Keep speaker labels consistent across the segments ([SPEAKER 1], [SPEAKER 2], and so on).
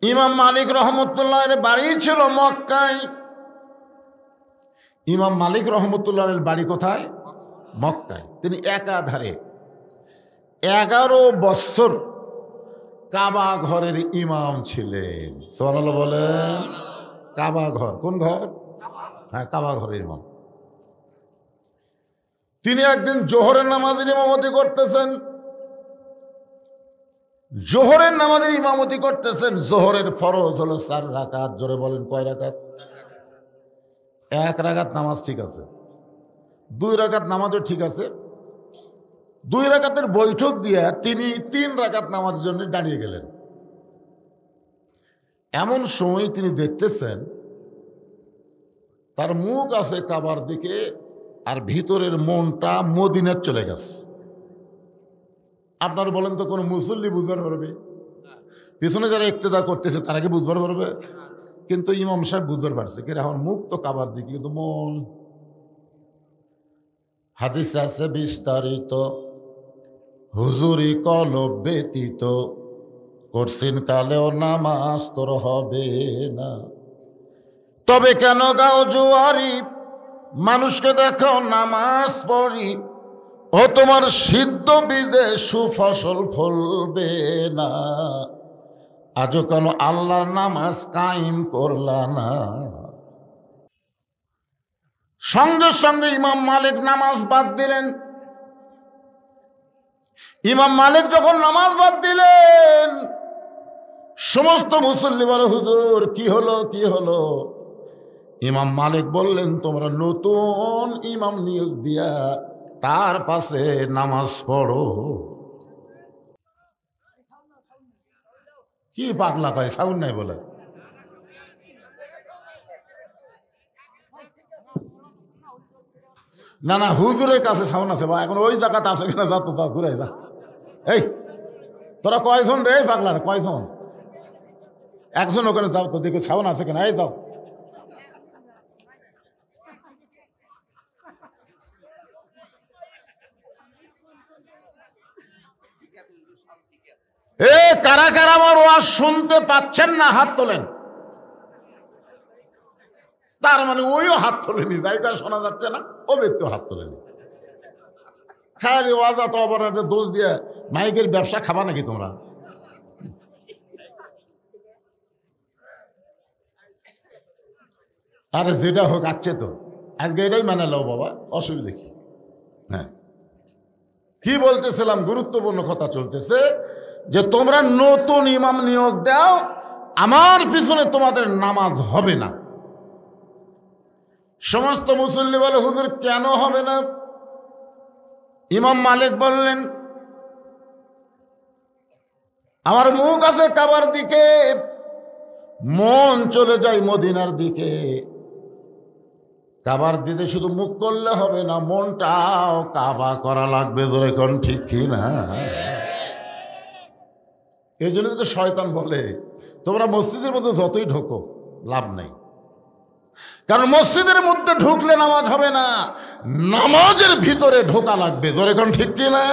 [SPEAKER 1] ইমাম মালিক রহমতুল্লাহের বাড়ি ছিল মক্কায়। ইমাম মালিক রহমতুল্লাহের বাড়ি কোথায়? মক্কায়। তিনি একাধারে 11 বছর কাবা ঘরের ইমাম ছিলেন। সুবহানাল্লাহ বলেন। কাবা ঘর কোন ঘর? হ্যাঁ, কাবা ঘরের ইমাম। তিনি একদিন জোহরের নামাজের ইমামতি করতেছেন। জোহরের নামাজের ইমামতি করতেছেন। জোহরের ফরজ হলো 4 রাকাত। জোরে বলেন কয় রাকাত? 1 রাকাত নামাজ ঠিক আছে, 2 রাকাত নামাজও ঠিক আছে। 2 রাকাতের বৈঠক দিয়ে তিনি 3 রাকাত নামাজের জন্য দাঁড়িয়ে গেলেন। এমন সময় তিনি দেখতেছেন তার মুখ আছে কাবার দিকে, আর ভিতরের মনটা মদিনায় চলে গেছে। আপনারা বলেন তো কোন মুসল্লি বুঝবার পারবে? পিছনে যারা ইক্তেদা করতেছে তারা কি বুঝবার পারবে? কিন্তু ইমাম সাহেব বুঝবার পারছে, কিন্তু এখন মুখ তো কাবার দিকে, কিন্তু মন। হাদিস আছে বিস্তারিত, হুজুরি কলব ব্যতীত করছেন কালেও নামাজ তোর হবে না। তবে কেন গাও জুয়ারি, মানুষকে দেখো নামাজ পড়ি, ও তোমার সিদ্ধ বীজে সুফসল ফলবে না। আজও কেন আল্লাহর নামাজ কায়েম করলা না? সঙ্গে সঙ্গে ইমাম মালিক নামাজ বাদ দিলেন। ইমাম মালিক যখন নামাজ বাদ দিলেন, সমস্ত মুসল্লি বলে, হুজুর কি হলো কি হলো? ইমাম মালিক বললেন, তোমরা নতুন ইমাম নিয়োগ দিয়া তার পাশে নামাজ পড়ো। কি পাগলা কয়, সাউন্ড নাই বলে? না না, হুজুরের কাছে সাউন্ড আছে বা এখন ওই জায়গাতে আছে কিনা, যা তো ঘুরে যা। এই তোরা কয়জন রে পাগলা, কয়জন? একজন ওখানে যাও তো, দেখো সাউন্ড আছে কিনা। এই যাও। কারা কারা আমার ওয়াজ শুনতে পাচ্ছেন না হাত তোলেন। তার মানে ওইও হাত তোলেনি, যাইটা শোনা যাচ্ছে না ও ব্যক্তিও হাত তোলেনি। খালি ওয়াজ তো আবার একটা দোষ দিয়ে মাইকের ব্যবসা খাবা নাকি তোমরা? আরে যেটা হোক আছে তো, আজকে এটাই মানে লাও বাবা, অসুবিধা কি? হ্যাঁ, কি বলতেছিলাম, গুরুত্বপূর্ণ কথা চলতেছে যে তোমরা নতুন ইমাম নিয়োগ দাও, আমার পিছনে তোমাদের নামাজ হবে না। সমস্ত মুসল্লি বলে, হুজুর কেন হবে না? ইমাম মালিক বললেন, আমার মুখ আছে কাবার দিকে, মন চলে যায় মদিনার দিকে। কাবার দিতে শুধু মুখ করলে হবে না, মনটাও কাবা করা লাগবে। ধরে কোন ঠিক কি না? এই জন্য তো শয়তান বলে, তোমরা মসজিদের মধ্যে যতই ঢোকো লাভ নাই, কারণ মসজিদের মধ্যে ঢুকলে নামাজ হবে না, নামাজের ভিতরে ঢোকা লাগবে। ধরে কোন ঠিক কি না?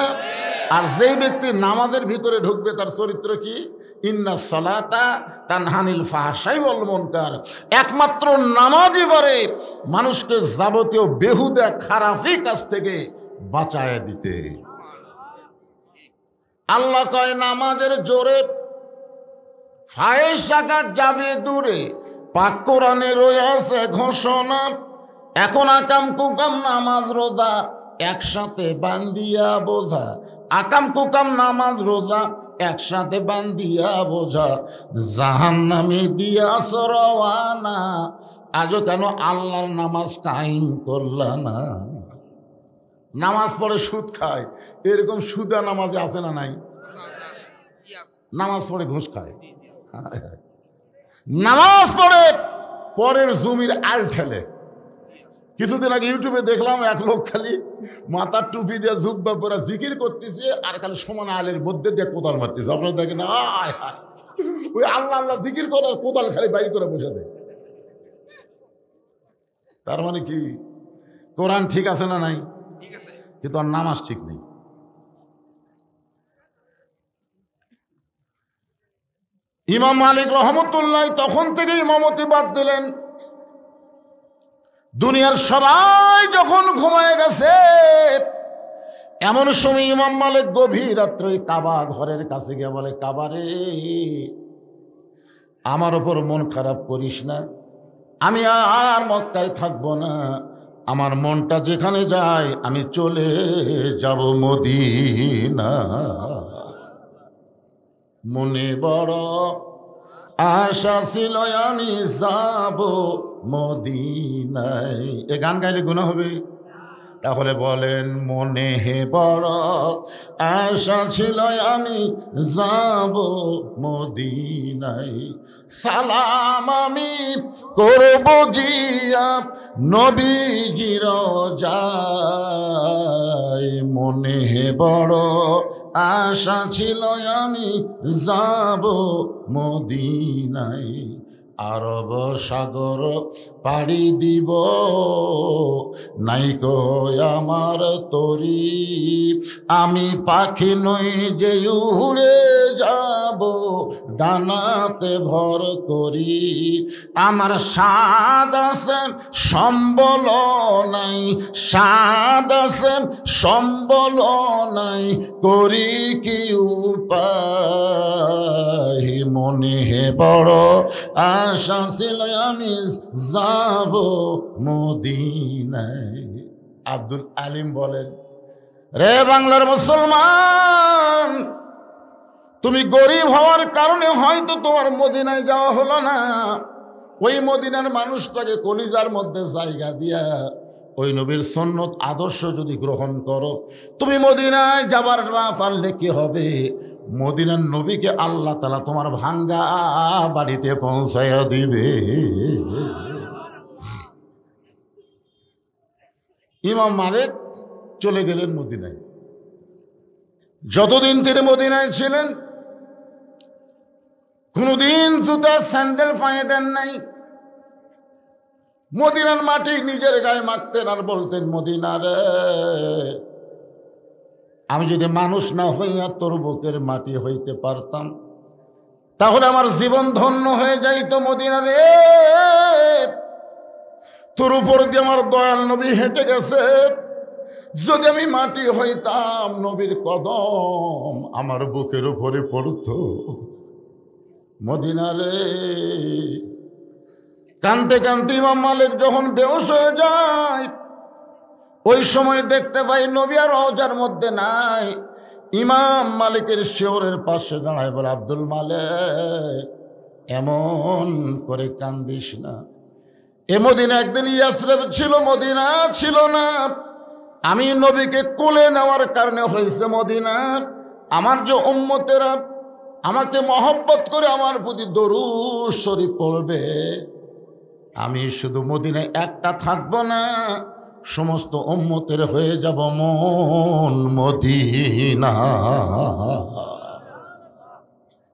[SPEAKER 1] আর যেই ব্যক্তি নামাজের ভিতরে ঢুকবে তার চরিত্র কি? ইন্নাস সালাতা তানহানিল ফাহশাই ওয়াল মুনকার। একমাত্র নামাজই পারে মানুষকে যাবতীয় বেহুদা খারাপি কাজ থেকে বাঁচায় দিতে। আল্লাহ কয়, নামাজের জোরে ফায়েশাকা যাবে দূরে, পাক কোরআনে রয়েছে ঘোষণা। এখন আকাম কুকাম নামাজ রোজা একসাথে বান্দিয়া বোঝা, আকাম কুকাম নামাজ রোজা একসাথে বান্দিয়া বোঝা, জাহান্নামে দিয়া সরওয়ানা। আজও কেন আল্লাহর নামাজ কায়েম করলা না? নামাজ পড়ে সুদ খায়, এরকম সুদা নামাজে আছে না নাই? নামাজ পড়ে ঘুষ খায়, নামাজ পড়ে পরের জমির আল ঠেলে। কিছুদিন আগে ইউটিউবে দেখলাম এক লোক খালি মাথার টুপি দিয়ে জুব্বা পরে জিকির করতেছে, আর খালি সমান আলের মধ্যে দিয়ে কোদাল মারতেছে। আপনারা দেখেন, ওই আল্লাহ আল্লাহ জিকির করার কোদাল খালি বাই করে বসে দেয়। তার মানে কি, কোরআন ঠিক আছে না নাই, কিন্তু আর নামাজ ঠিক নেই। ইমাম মালিক রহমতুল্লাহ তখন থেকে ইমামতি বাদ দিলেন। দুনিয়ার সবাই যখন ঘুমায় গেছে, এমন সময় ইমাম মালিক গভীর রাত্রে কাবা ঘরের কাছে গিয়ে বলে, কাবারে, আমার ওপর মন খারাপ করিস না, আমি আর মক্কায় থাকবো না, আমার মনটা যেখানে যায় আমি চলে যাব মদিনা। মনে বড় আশা ছিল আমি যাব মদিনায়। এ গান গাইলে গুনাহ হবে? তাহলে বলেন, মনে বড় আশা ছিল আমি যাব মদিনায়, সালাম আমি করব গিয়া নবীজির যায়। মনে বড় আশা ছিল আমি যাব মদিনায়, আরব সাগর পাড়ি দিব, নাইকো আমার তরি, আমি পাখি নই যে উড়ে যাব ডানাতে ভর করি। আমার স্বাদ আছে সম্বল নাই, স্বাদ আছে সম্বল নাই, করি কি উপায়। মনে বড় আশা ছিল আমি যাব মদিনায়। আব্দুল আলিম বলেন, রে বাংলার মুসলমান, তুমি গরিব হওয়ার কারণে হয়তো তোমার মদিনায় যাওয়া হলো না। ওই মদিনার মানুষটাকে কলিজার মধ্যে জায়গা দিয়া ওই নবীর সুন্নত আদর্শ যদি গ্রহণ করো, তুমি মদিনায় যাবার না পারলে কি হবে? মদিনার নবীকে আল্লাহ তাআলা তোমার ভাঙ্গা বাড়িতে পৌঁছাইয়া দিবে। ইমাম মালিক চলে গেলেন মদিনায়। যতদিন তিনি মদিনায় ছিলেন কোনদিন জুতা স্যান্ডেল পায়ে দেন নাই। মদিনার মাটি নিজের গায়ে মাখতেন আর বলতেন, মদিনারে, আমি যদি মানুষ না হইয়া তোর বুকের মাটি হইতে পারতাম তাহলে আমার জীবন ধন্য হয়ে যাইত। মদিনারে, তোর উপর দিয়ে আমার দয়াল নবী হেঁটে গেছে, যদি আমি মাটি হইতাম নবীর কদম আমার বুকের উপরে পড়তো। মদিনারে, কানতে কানতে ইমাম মালিক যখন বেহুশ হয়ে যায়, ওই সময় দেখতে পাই নবী আর রওজার মধ্যে নাই। ইমাম মালিকের শিওরের পাশে দাঁড়ায় বলে, আব্দুল মালিক, এমন করে কান্দিস না। এ মদিনা একদিন ইয়াসরিব ছিল, মদিনা ছিল না। আমি নবীকে কোলে নেওয়ার কারণে হয়েছে মদিনা। আমার যে উম্মতেরা আমাকে মহব্বত করে আমার প্রতি দরুদ শরীফ পড়বে, আমি শুধু মদিনায় একটা থাকবো না, সমস্ত উম্মতের হয়ে যাব মন মদিনা।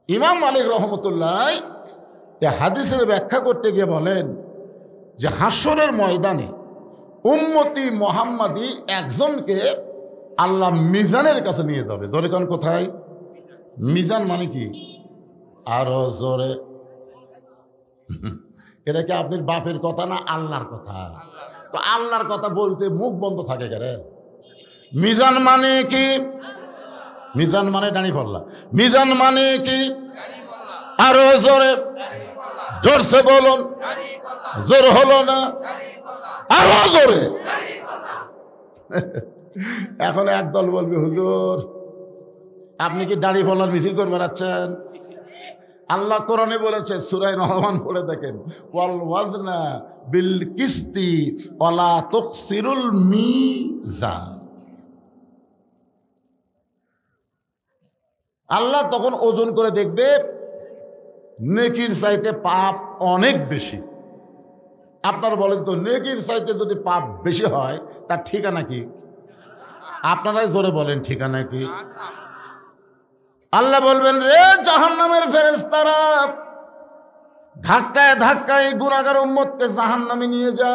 [SPEAKER 1] ইমাম মালিক রহমতুল্লাহ এই হাদিসের ব্যাখ্যা করতে গিয়ে বলেন যে হাসরের ময়দানে উম্মতি মোহাম্মদী একজনকে আল্লাহ মিজানের কাছে নিয়ে যাবে। জোরে কোন কোথায়? মিজান মানে কি? আরো জোরে। এটা কি আপনার বাপের কথা না আল্লাহর কথা? তো আল্লাহর কথা বলতে মুখ বন্ধ থাকে কেন? মিজান মানে কি? মিজান মানে দাঁড়িপাল্লা। মিজান মানে কি? আরো জোরে, জোরসে বলুন। জোর হলো না, আরো জোরে। এখন একদল বলবে, হুজুর আপনি কি দাড়ি ফলার মিছিল করে বেড়াচ্ছেন? আল্লাহ কোরআনে বলেছে, সূরা রহমান পড়ে দেখেন, ওয়াল ওয়াজনা বিল কিসতি ওয়ালা তুকসিরুল মিজান। আল্লাহ তখন ওজন করে দেখবে নেকির চাইতে পাপ অনেক বেশি। আপনারা বলেন তো, নেকির চাইতে যদি পাপ বেশি হয় তার ঠিকানা কি? আপনারাই জোরে বলেন, ঠিকানা কি? আল্লাহ বলবেন, রে জাহান্নামের ফেরেশতারা, ধাক্কায় ধাক্কায় গুনাহগার উম্মতকে জাহান্নামে নিয়ে যা।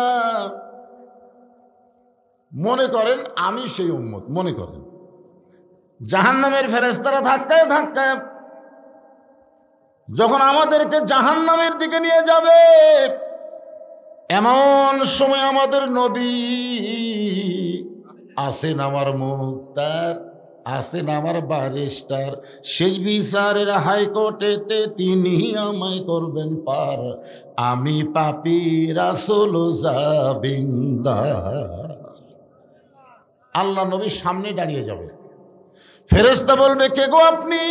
[SPEAKER 1] মনে করেন আমি সেই উম্মত, মনে করেন জাহান্নামের ফেরেশতারা ধাক্কায় ধাক্কায় যখন আমাদেরকে জাহান্নামের দিকে নিয়ে যাবে, এমন সময় আমাদের নবী আসেন, আমার মুক্তার আসেন, আমার ব্যারিস্টার, শেষ বিচারের হাইকোর্টেতে তিনি আমায় করবেন পার, আমি পাপী রাসূল জাবিন্দার। আল্লাহ নবী সামনে দাঁড়িয়ে যাবে, ফেরেশতা বলবে, কে গো আপনি?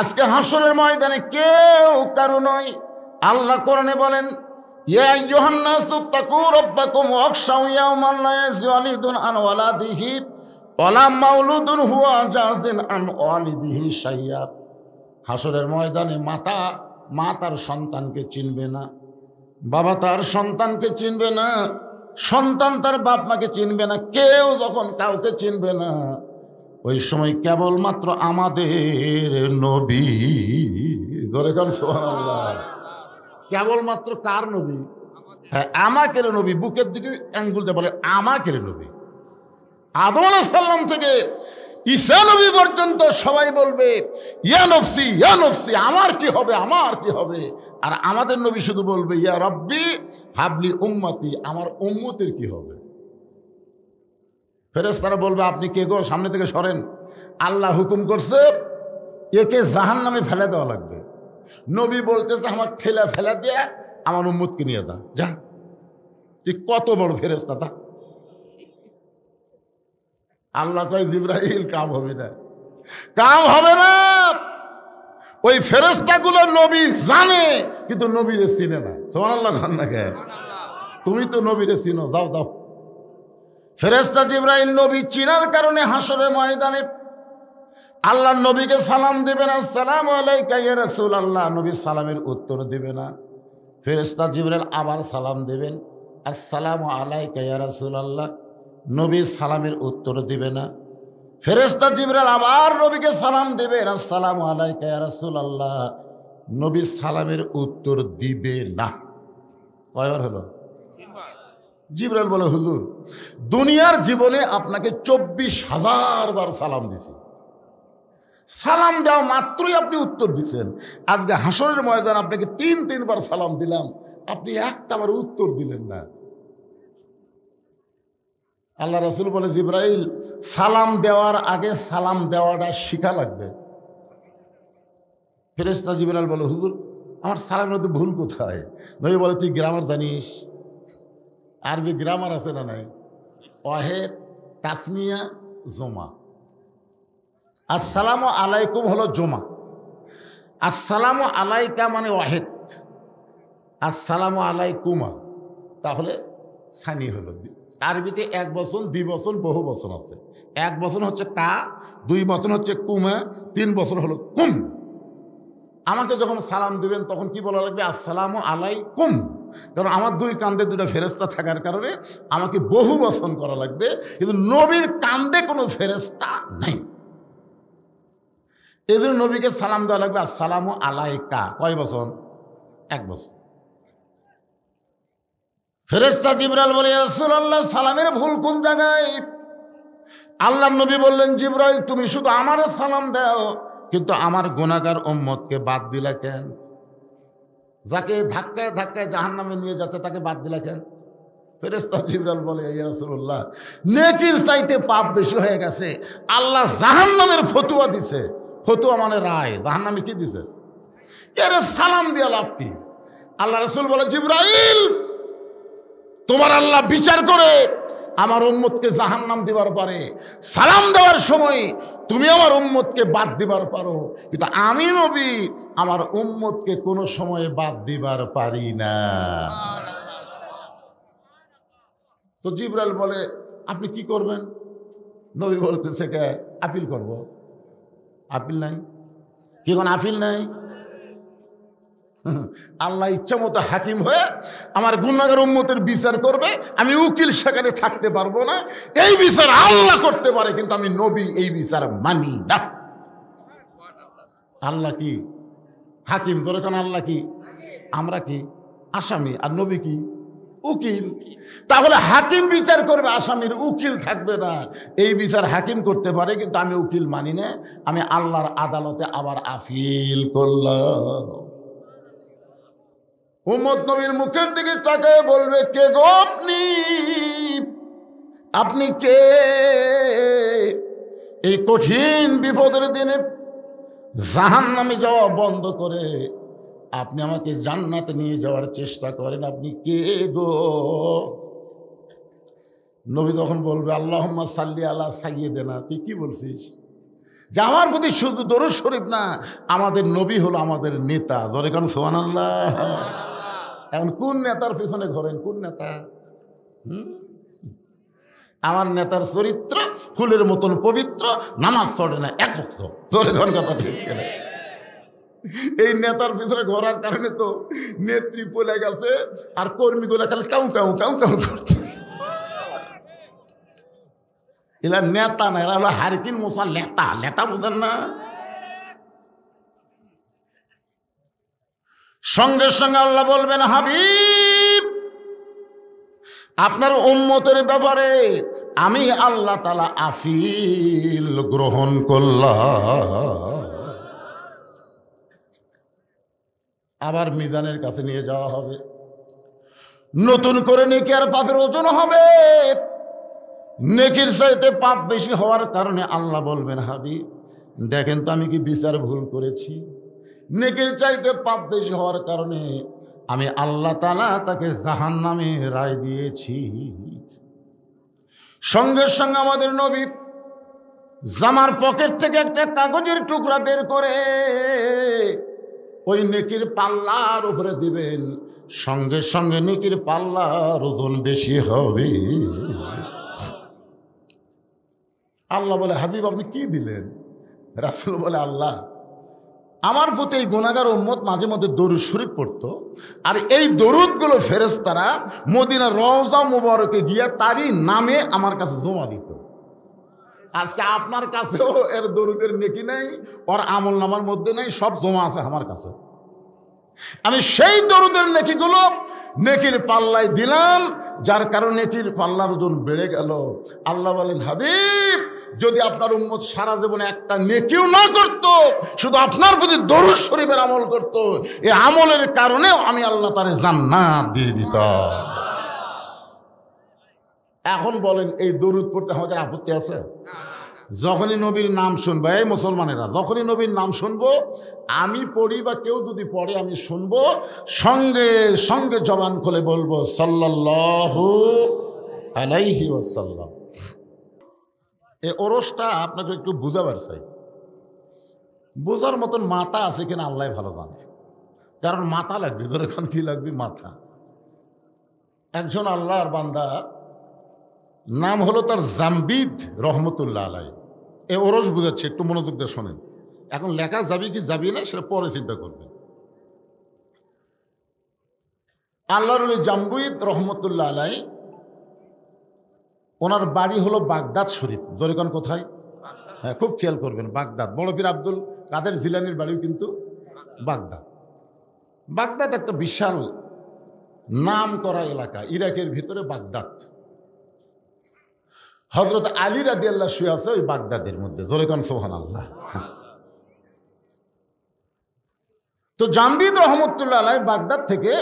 [SPEAKER 1] আজকে হাসরের ময়দানে কেউ কারো নয়। আল্লাহ কোরআনে বলেন, ইয়া আইয়ুহান নাসু তাকু রাব্বাকুম ওয়াখশাউ ইয়াওমান লা ইয়াজজি ওয়ালিদুন আন ওয়ালাদিহি ওয়ালা মাউলুদুন হুয়া জাযিন আন ওয়ালিদিহি শাইয়্যা। হাসরের ময়দানে মা তার সন্তানকে চিনবে না, বাবা তার সন্তানকে চিনবে না, সন্তান তার বাপ মাকে চিনবে না, কেউ যখন কাউকে চিনবে না, ওই সময় কেবলমাত্র আমাদের নবী, ধরে কান সুবহানাল্লাহ, কেবলমাত্র কার নবী? হ্যাঁ, আমাকের নবী। বুকের দিকে আঙ্গুলতে বলে আমাকের নবী। আদম আলাইহিস সালাম থেকে ঈসা নবী পর্যন্ত সবাই বলবে ইয়া নফসি, ইয়া নফসি, আমার কি হবে, আমার কি হবে। আর আমাদের নবী শুধু বলবে ইয়া রব্বি হাবলি উম্মতি, আমার উম্মতের কি হবে। ফেরেশতারা বলবে, আপনি কে গো? সামনে থেকে সরেন, আল্লাহ হুকুম করছে একে জাহান্নামে ফেলে দেওয়া লাগবে। নবী বলতেছে, আমার ফেলে দিয়ে আমার উম্মতকে নিয়ে যা। তুই কত বড় ফেরেশতা তা? আল্লাহ কয়, জিবরাইল, কাম হবে না, কাম হবে না। ওই ফেরেশতাগুলো নবী জানে, কিন্তু নবীরে চিনে না। সুবহানাল্লাহ খান না কে? তুমি তো নবীরে চিনো, যাও। ফেরেশতা জিবরাইল নবী চিনার কারণে হাসরের ময়দানে আল্লাহ নবীকে সালাম দিবে না, আসসালামু আলাইকা ইয়া রাসূলুল্লাহ, নবী সালামের উত্তর দিবে না। ফেরেশতা জিবরাইল আবার সালাম দেবেন, আসসালামু আলাইকা ইয়া রাসূলুল্লাহ, নবী সালামের উত্তর দিবে না। ফেরেশতা জিবরাইল আবার নবীকে সালাম দেবেন, আসসালামু আলাইকা ইয়া রাসূলুল্লাহ, নবী সালামের উত্তর দিবে না। কয়বার হলো? জিবরাইল বলে, হুজুর, দুনিয়ার জীবনে আপনাকে 24,000 বার সালাম দিছি, সালাম দেওয়া মাত্রই আপনি উত্তর দিচ্ছেন। আজকে হাসরের ময়দান আপনাকে 3 বার সালাম দিলাম, আপনি একটাবার উত্তর দিলেন না। আল্লাহ রাসূল বলে, জিবরাইল, সালাম দেওয়ার আগে সালাম দেওয়াটা শিখা লাগবে। ফেরেশতা জিবরাইল বলে, হুজুর, আমার সালামের মধ্যে ভুল কোথায়? নবী বলে, তুই গ্রামার জানিস? আরবি গ্রামার আছে না নাই? ওয়াহেদ, তাসনিয়া, জমা। আসসালামু আলাইকুম হলো জমা, আসসালামু আলাইকা মানে ওয়াহেদ, আসসালামু আলাইকুমা তাহলে সানি হলো। আরবিতে 1 বচন, 2 বচন, বহু বচন আছে। 1 বচন হচ্ছে কা, 2 বচন হচ্ছে কুমা, 3 বচন হলো কুম। আমাকে যখন সালাম দিবেন তখন কি বলা লাগবে? আসসালামু আলাইকুম। কারণ আমার 2 কান্দে 2টা ফেরেশতা থাকার কারণে আমাকে বহু বচন করা লাগবে, কিন্তু নবীর কান্দে কোনো ফেরেশতা নাই, এই জন্য নবীকে সালাম দেওয়া লাগবে আসসালামু আলাইকা। কয় বচন? 1 বচন। ফেরেশতা জিবরাইল বলে, ইয়া রাসূলুল্লাহ, সালামের ভুল কোন জায়গায়? আল্লাহর নবী বললেন, জিবরাইল, তুমি শুধু আমারে সালাম দাও, কিন্তু আমার গুনাহগার উম্মতকে বাদ দিলা কেন? যাকে ধাক্কায় ধাক্কায় জাহান্নামে নিয়ে যাচ্ছে তাকে বাদ দিলা কেন? ফেরেশতা জিবরাইল বলে, ইয়া রাসূলুল্লাহ, নেকির চাইতে পাপ বেশি হয়ে গেছে, আল্লাহ জাহান্নামের ফতোয়া দিছে। ফতোয়া মানে রায়। জাহান্নামে কি দিছে? এর সালাম দিয়া লাভ কি? আল্লাহ রাসূল বলে, জিবরাইল, তোমার আল্লাহ বিচার করে আমার উম্মতকে জাহান্নাম দিবার পারে, সালাম দেওয়ার সময় তুমি আমার উম্মতকে বাদ দিবার পারো, কিন্তু আমি নবী আমার উম্মতকে কোনো সময় বাদ দিবার পারি না। তো জিবরাইল বলে, আপনি কি করবেন? নবী বলতেছে, কে আপিল করব। আপিল নাই? কি কোন আপিল নাই? আল্লাহ ইচ্ছা মতো হাকিম হয়ে আমার গুনাহগার উম্মতের বিচার করবে, আমি উকিল সেখানে থাকতে পারবো না। এই বিচার আল্লাহ করতে পারে, কিন্তু আমি নবী এই বিচার মানি না। আল্লাহ কি হাকিম? ধরে কেন? আল্লাহ কি? আমরা কি আসামি, আর নবী কি উকিল। তাহলে হাকিম বিচার করবে, আসামির উকিল থাকবে না। এই বিচার হাকিম করতে পারে, কিন্তু আমি উকিল মানি না, আমি আল্লাহর আদালতে আবার আপিল করলাম। উম্মত নবীর মুখের দিকে তাকায় বলবে, কে গো আপনি? আপনি কে? এই কঠিন বিপদের দিনে জাহান্নামে যাওয়া বন্ধ করে আপনি আমাকে জান্নাতে নিয়ে যাওয়ার চেষ্টা করেন, আপনি কে গো? নবী তখন বলবে, আল্লাহুম্মা সাল্লি আলা সাইয়্যিদিনা। তুই কি বলছিস? যে আমার প্রতি শুধু দরুদ শরীফ না, আমাদের নবী হলো আমাদের নেতা। ধরে কারণ সুবহানাল্লাহ। এখন কোন নেতার পেছনে ঘোরেন? কোন নেতা? আমার নেতার চরিত্র ফুলের মতন পবিত্র, নামাজ পড়ে না এক ওয়াক্ত। ধরে কোন কথা ঠিক কিনা? এই নেতার পিছনে ঘোরার কারণে তো নেত্রী পলে গেছে, আর কর্মীগুলো খালি কাউ কাউ কাউ কাউ করতেছে। এরা নেতা না, এরা হলো হারকিন মোসা লেতা। লেতা বুঝেন না? সঙ্গে সঙ্গে আল্লাহ বলবেন, হাবিব আপনার উম্মতের ব্যাপারে আমি আল্লাহ তাআলা আপিল গ্রহণ করলাম। আবার মিজানের কাছে নিয়ে যাওয়া হবে, নতুন করে নেকি আর পাপের ওজন হবে। নেকির চাইতে পাপ বেশি হওয়ার কারণে আল্লাহ বলবেন, হাবিব দেখেন তো আমি কি বিচার ভুল করেছি? নেকির চাইতে পাপ বেশি হওয়ার কারণে আমি আল্লাহ তাআলা তাকে জাহান্নামে রায় দিয়েছি। সঙ্গে সঙ্গে আমাদের নবী জামার পকেট থেকে একটা কাগজের টুকরা বের করে ওই নেকির পাল্লার উপরে দিবেন, সঙ্গে সঙ্গে নেকির পাল্লার ওজন বেশি হবে। আল্লাহ বলে, হাবিব আপনি কি দিলেন? রাসূল বলে, আল্লাহ আমার প্রতি এই গুনাহগার উম্মত মাঝে মধ্যে দরুদ শরীফ পড়তো, আর এই দরুদগুলো ফেরেশতারা মদিনার রওজা মুবারকে গিয়া তারই নামে আমার কাছে জমা দিত। আজকে আপনার কাছেও এর দরুদের নেকি নেই, ওর আমল নামার মধ্যে নেই, সব জমা আছে আমার কাছে। আমি সেই দরুদের নেকিগুলো নেকির পাল্লায় দিলাম, যার কারণে নেকির পাল্লার ওজন বেড়ে গেল। আল্লাহ বলেন, হাবিব যদি আপনার উম্মত সারা জীবনে একটা নেকিও না করত, শুধু আপনার প্রতি দরুদ শরীফের আমল করত, এই আমলের কারণেও আমি আল্লাহ তারে জান্নাত দিয়ে দিতাম। এখন বলেন, এই দরুদ পড়তে আমাদের আপত্তি আছে? যখনই নবীর নাম শুনবো, এই মুসলমানেরা যখনই নবীর নাম শুনবো, আমি পড়ি বা কেউ যদি পড়ে আমি শুনবো, সঙ্গে সঙ্গে জবান খুলে বলবো সাল্লাল্লাহু আলাইহি ওয়াসাল্লাম। এই ওরসটা আপনাকে একটু বুঝাবার চাই। বোঝার মতন মাথা আছে কিনা আল্লাহ ভালো জানে, কারণ মাথা লাগবে। ধরে এখন কি লাগবে? মাথা। একজন আল্লাহর বান্দা, নাম হলো তার জাম্বিদ রহমতুল্লাহ আলাইহি। এই ওরস বুঝাচ্ছে, একটু মনোযোগ দিয়ে শোনেন। এখন লেখা যাবি কি যাবি না সেটা পরে চিন্তা করবেন। আল্লাহর ওলি জাম্বিদ রহমতুল্লাহ আলাইহি, ওনার বাড়ি হলো বাগদাদ শরীফ। জরিকান কোথায়? হ্যাঁ, খুব খেয়াল করবেন, বাগদাদ। বড় পীর আব্দুল কাদের জিলানির বাড়িও কিন্তু বাগদাদ। বাগদাদ একটা বিশাল নাম করা এলাকা, ইরাকের ভিতরে বাগদাদ। হযরত আলী রাদিয়াল্লাহু শুয়ে আছে ওই বাগদাদের মধ্যে। জরিকান সুবহানাল্লাহ। তো জাম্বিদ রহমতুল্লাহ আলাইহি বাগদাদ থেকে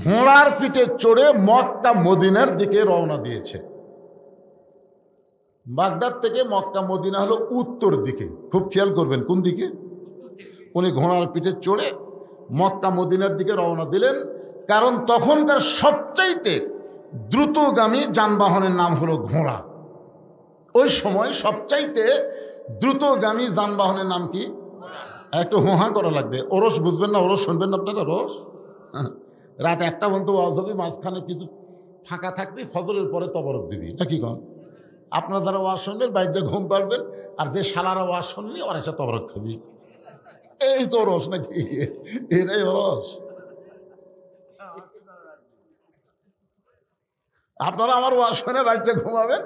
[SPEAKER 1] ঘোড়ার পিঠে চড়ে মক্কা মদিনার দিকে রওনা দিয়েছে। বাগদাদ থেকে মক্কা মদিনা হলো উত্তর দিকে, খুব খেয়াল করবেন কোন দিকে। উনি ঘোড়ার পিঠে চড়ে মক্কা মদিনার দিকে রওনা দিলেন, কারণ তখনকার সবচাইতে দ্রুতগামী যানবাহনের নাম হলো ঘোড়া। ওই সময় সবচাইতে দ্রুতগামী যানবাহনের নাম কি? একটু হোহা করা লাগবে। ওরস বুঝবেন না? ওরস শুনবেন না আপনারা? ওরস রাত 1টা পর্যন্ত ওয়াজ হবে, মাঝখানে কিছু ফাঁকা থাকবে, ফজরের পরে তবরক দিবি নাকি কন? আপনারা যারা ওয়াজ শুনবেন বাইরে ঘুম পাড়বেন, আর যে শালারা ওয়াজ শুনলি ওরা এসে তবরক খাবি। এই তো রস নাকি? এটাই রস। আপনারা আমার ওয়াজ শুনে বাড়িতে ঘুমাবেন,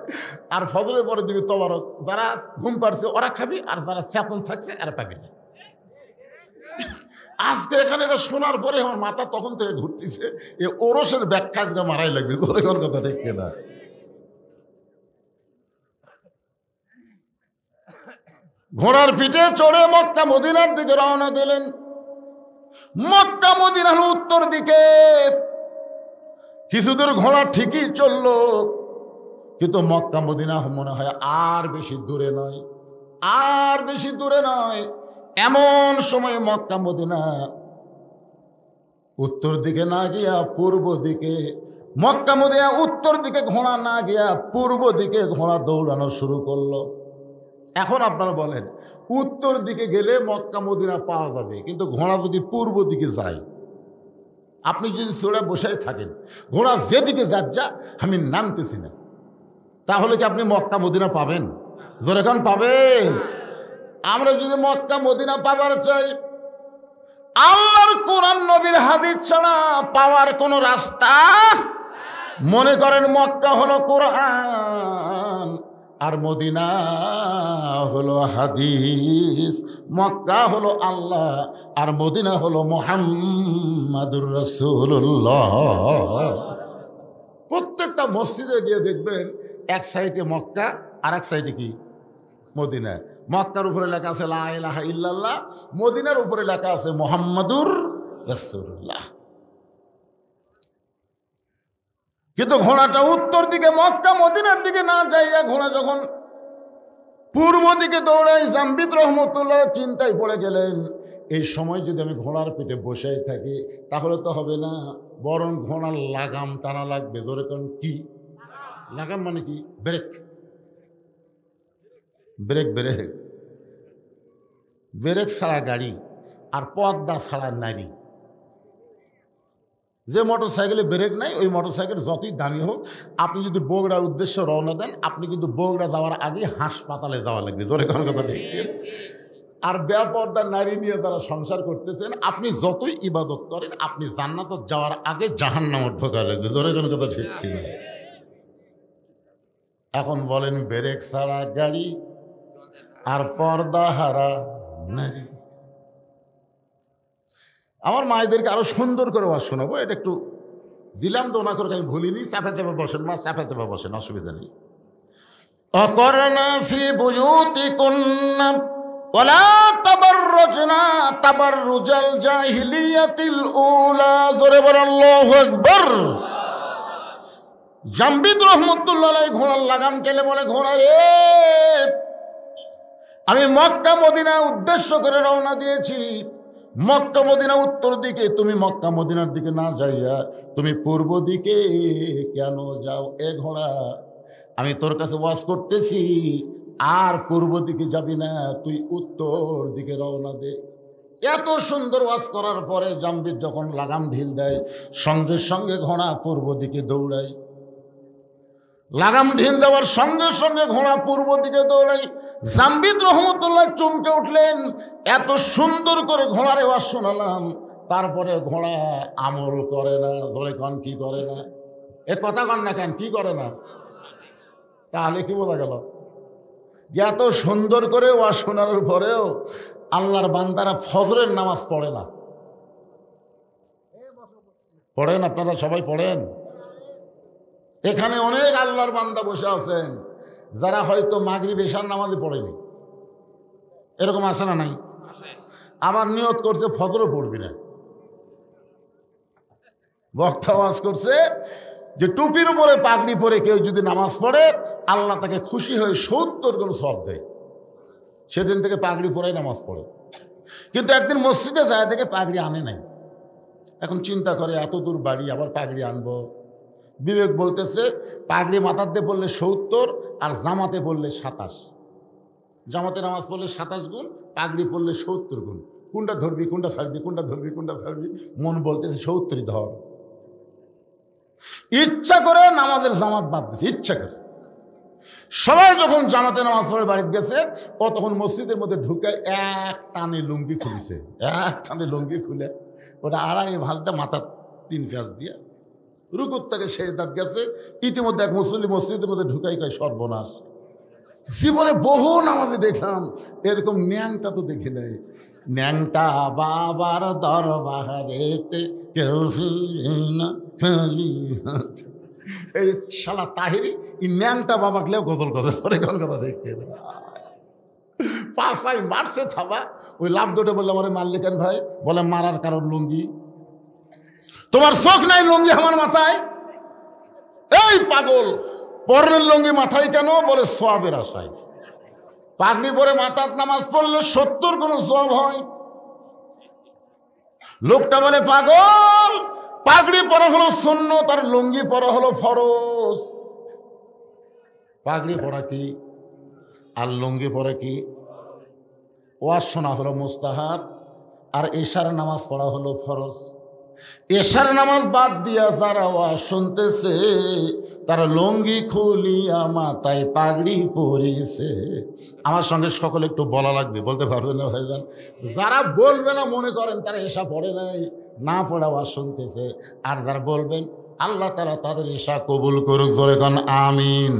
[SPEAKER 1] আর ফজরের পরে দিবি তবরক। যারা ঘুম পাড়ছে ওরা খাবি, আর যারা চেতন থাকছে এরা পাবি না। আজকে এখানে এটা শোনার পরে আমার মাথা তখন থেকে ঘুরতেছে, এ ওরসের ব্যাখ্যা আজকে মারাই লাগবে। তোর এখন কথা ঠিক কিনা? ঘোড়ার পিঠে চড়ে মক্কা মদিনার দিকে রওনা দিলেন। মক্কা মদিনার উত্তর দিকে কিছুদূর ঘোড়া ঠিকই চলল, কিন্তু মক্কা মদিনা মনে হয় আর বেশি দূরে নয়, আর বেশি দূরে নয়। এমন সময় মক্কা মদিনা উত্তর দিকে না গিয়া পূর্ব দিকে, মক্কা মদিনা উত্তর দিকে ঘোড়া না গিয়া পূর্ব দিকে ঘোড়া দৌড়ানো শুরু করলো। এখন আপনারা বলেন, উত্তর দিকে গেলে মক্কা মদিনা পাওয়া যাবে, কিন্তু ঘোড়া যদি পূর্ব দিকে যায়, আপনি যদি চড়ে বসে থাকেন, ঘোড়া যেদিকে যাচ্ছা আমি নামতেছি না, তাহলে কি আপনি মক্কা মদিনা পাবেন? জোরে কান পাবেন? আমরা যদি মক্কা মদিনা পাবার চাই, আল্লাহর কোরআন নবীর হাদিস ছাড়া পাওয়ার কোনো রাস্তা। মনে করেন মক্কা হলো কোরআন আর মদিনা হলো হাদিস, মক্কা হলো আল্লাহ আর মদিনা হলো মুহাম্মাদুর রাসূলুল্লাহ। প্রত্যেকটা মসজিদে গিয়ে দেখবেন এক সাইডে মক্কা আর এক সাইডে কি মদিনা। মক্কার উপরে লেখা আছে লা ইলাহা ইল্লাল্লাহ, মদিনার উপরে লেখা আছে মুহাম্মাদুর রাসূলুল্লাহ। কিন্তু ঘোড়াটা উত্তর দিকে মক্কা মদিনার দিকে না যাইয়া ঘোড়া যখন পূর্ব দিকে দৌড়াই, জামবিদ রহমতুল্লাহ চিন্তায় পড়ে গেলেন, এই সময় যদি আমি ঘোড়ার পিঠে বসেই থাকি তাহলে তো হবে না, বরং ঘোড়ার লাগাম টানা লাগবে। ধরে কোন কি লাগাম মানে কি? ব্রেক, ব্রেক, ব্রেক, ব্রেক ছাড়া গাড়ি আর পর্দা ছাড়া নারী। যে মোটর সাইকেলে ব্রেক নাই, ওই মোটর সাইকেল যতই দামি হোক, আপনি যদি বগুড়ার উদ্দেশ্যে রওনা দেন, আপনি কিন্তু বগুড়া যাওয়ার আগে হাসপাতালে যাওয়া লাগবে। ধরে কোন কথা ঠিক? আর বেপর্দা নারী নিয়ে যারা সংসার করতেছেন, আপনি যতই ইবাদত করেন, আপনি জান্নাতে যাওয়ার আগে জাহান্নামে ঢোকা লাগবে। ধরে কোন কথা ঠিক কিনা? এখন বলেন, ব্রেক ছাড়া গাড়ি আর পর্দা হারা নারী। আমার মায়েদেরকে আরো সুন্দর করে ওয়াজ শোনাবো, এটা একটু দিলাম তো ওনা করে, আমি ভুলিনি। চাপে চাপে বসেন মা, চাপে চাপে বসেন, অসুবিধা নেই। অকরনা ফি বুয়ুতিকুন্না ওয়ালা তাবাররুজনা তাবাররুজাল জাহিলিয়াতিল উলা। জোরে বলেন আল্লাহু আকবার। জামবিদ রহমতুল্লাহ আলাইহি ঘোড়ার লাগাম টেনে বলে, ঘোড়া রে, আমি মক্কা মদিনা উদ্দেশ্য করে রওনা দিয়েছি। মক্কা মদিনা উত্তর দিকে, তুমি মক্কা মদিনার দিকে না যাইয়া তুমি পূর্ব দিকে কেন যাও? এ ঘোড়া, আমি তোর কাছে ওয়াজ করতেছি, আর পূর্ব দিকে যাবি না, তুই উত্তর দিকে রওনা দে। এত সুন্দর ওয়াজ করার পরে জামবিদ যখন লাগাম ঢিল দেয়, সঙ্গে সঙ্গে ঘোড়া পূর্ব দিকে দৌড়ায়। লাগাম ঢিল দেওয়ার সঙ্গে সঙ্গে ঘোড়া পূর্ব দিকে দৌড়ায়। জামবিদ রহমতুল্লাহ চমকে উঠলেন, এত সুন্দর করে ঘোড়ার ওয়াজ শোনালাম, তারপরে ঘোড়া আমল করে না। ধরে কন কি করে না? এ কথা কন না কেন, কি করে না? তাহলে কি বোঝা গেল? যে এত সুন্দর করে ওয়াজ শোনানোর পরেও আল্লাহর বান্দারা ফজরের নামাজ পড়ে না। পড়েন আপনারা, সবাই পড়েন। এখানে অনেক আল্লাহর বান্দা বসে আছেন যারা হয়তো মাগরিব এশার নামাজে পড়েনি। এরকম আছে না নাই? আবার নিয়ত করছে ফজরও পড়বি না। বক্তা ওয়াজ করছে যে টুপির উপরে পাগড়ি পরে কেউ যদি নামাজ পড়ে, আল্লাহ তাকে খুশি হয়ে 70 গুণ সওয়াব দেয়। সেদিন থেকে পাগড়ি পরেই নামাজ পড়ে। কিন্তু একদিন মসজিদে যায় দেখে পাগড়ি আনে নাই। এখন চিন্তা করে, এত দূর বাড়ি, আবার পাগড়ি আনবো। বিবেক বলতেছে, পাগড়ি মাথাতে পড়লে 70 আর জামাতে পড়লে 27। জামাতে নামাজ পড়লে 27 গুণ, পাগড়ি পড়লে 70 গুণ। কোনটা ধরবি, কোনটা ছাড়বি, কোনটা ধরবি, কোনটা ছাড়বি? মন বলতেছে 70 ধর। ইচ্ছা করে নামাজের জামাত বাদ দিচ্ছে, ইচ্ছা করে। সবাই যখন জামাতে নামাজ পড়ে বাড়িতে গেছে, ও তখন মসজিদের মধ্যে ঢুকে এক টানে লুঙ্গি খুলেছে। এক টানে লুঙ্গি খুলে ওটা আড়াই ভালতে মাথা 3 পেঁয়াজ দিয়ে রুকুর থেকে সেজদাত গেছে। ইতিমধ্যে এক মুসল্লি মসজিদের মধ্যে ঢুকাই কয়, সর্বনাশ, জীবনে বহু নামাজে দেখলাম, এরকম ন্যাংটা তো দেখি নাই। ন্যাংটা বাবার দরবারেতে কেউ ফিরে না খালি হাতে। এই শালা তাহিরি এই ন্যাংটা বাবা গেলেও গজল গজল করে, কোন কথা দেখে পাশাই মারছে থাবা। ওই লাভ দুটো বললে আমার মারলে কেন ভাই? বলে মারার কারণ লুঙ্গি। তোমার চোখ নাই লুঙ্গি আমার মাথায়? এই পাগল, পরনের লুঙ্গি মাথায় কেন? বলে সোয়াবের আশায়। পাগড়ি পরে মাথার নামাজ পড়লে 70 কোন সোয়াব হয়। লোকটা বলে পাগল, পাগড়ি পরা হলো সুন্নাত আর লুঙ্গি পরা হলো ফরজ। পাগড়ি পরা কি আর লুঙ্গি পরা কি? ওয়াজ শোনা হলো মুস্তাহাব আর এশার নামাজ পড়া হলো ফরজ। এশার নামাজ বাদ দিয়া যারা ওয়াজ শুনতেছে তারা লুঙ্গি খুলিয়া মাথায় পাগড়ি পরিছে। আমার সঙ্গে সকলে একটু বলা লাগবে, বলতে পারবে না ভাইজান? যারা বলবে না মনে করেন তারা এশা পড়ে নাই, না পড়া ওয়াজ শুনতেছে। আর যারা বলবেন আল্লাহ তাআলা তাদের এশা কবুল করুক, জোরে কোন আমিন।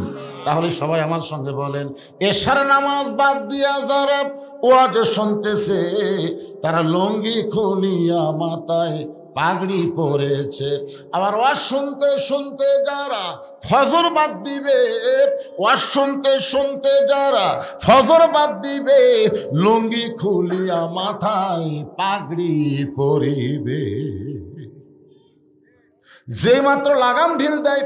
[SPEAKER 1] তাহলে সবাই আমার সঙ্গে বলেন, এশার নামাজ বাদ দিয়া যারা ওয়াজ শুনতেছে তারা লুঙ্গি খুলিয়া মাথায় পাগড়ি পরেছে। আবার ওয়াজ শুনতে শুনতে যারা ফজর বাদ দিবে, ওয়াজ শুনতে শুনতে যারা ফজর বাদ দিবে লুঙ্গি খুলিয়া মাথায় পাগড়ি পরিবে। যে মাত্র লাগাম ঢিল দেয়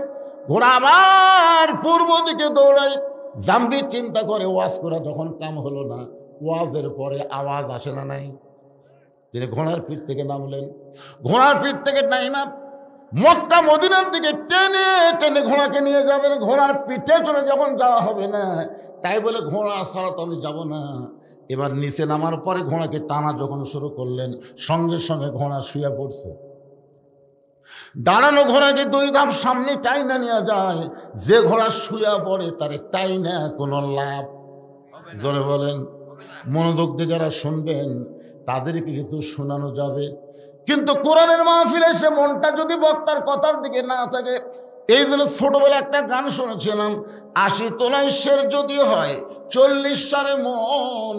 [SPEAKER 1] ঘোড়া আবার পূর্ব দিকে দৌড়ায়। জাম্বি চিন্তা করে ওয়াজ করা যখন কাম হলো না, ওয়াজের পরে আওয়াজ আসে না নাই? তিনি ঘোড়ার পিঠ থেকে নামলেন। ঘোড়ার পিঠ থেকে নাইমা মক্কা মদিনার দিকে টেনে টেনে ঘোড়াকে নিয়ে যাবেন। ঘোড়ার পিঠে চলে যখন যাওয়া হবে না, তাই বলে ঘোড়া ছাড়া তো আমি যাব না। এবার নিচে নামার পরে ঘোড়াকে টানা যখন শুরু করলেন, সঙ্গে সঙ্গে ঘোড়া শুয়ে পড়ছে। দাঁড়ানো ঘোড়াকে 2 ধাপ সামনে টাইনা নিয়ে যায়। যে ঘোড়া শুয়ে পড়ে তার টাইনা কোনো লাভ? জোরে বলেন। মনোযোগ দিয়ে যারা শুনবেন তাদেরকে কিছু শোনানো যাবে, কিন্তু কোরআনের মাহফিলে সে মনটা যদি বক্তার কথার দিকে না থাকে। এই জন্য ছোটবেলা একটা গান শুনেছিলাম, 80 তোলায় শের যদি হয় 40 সারে মন,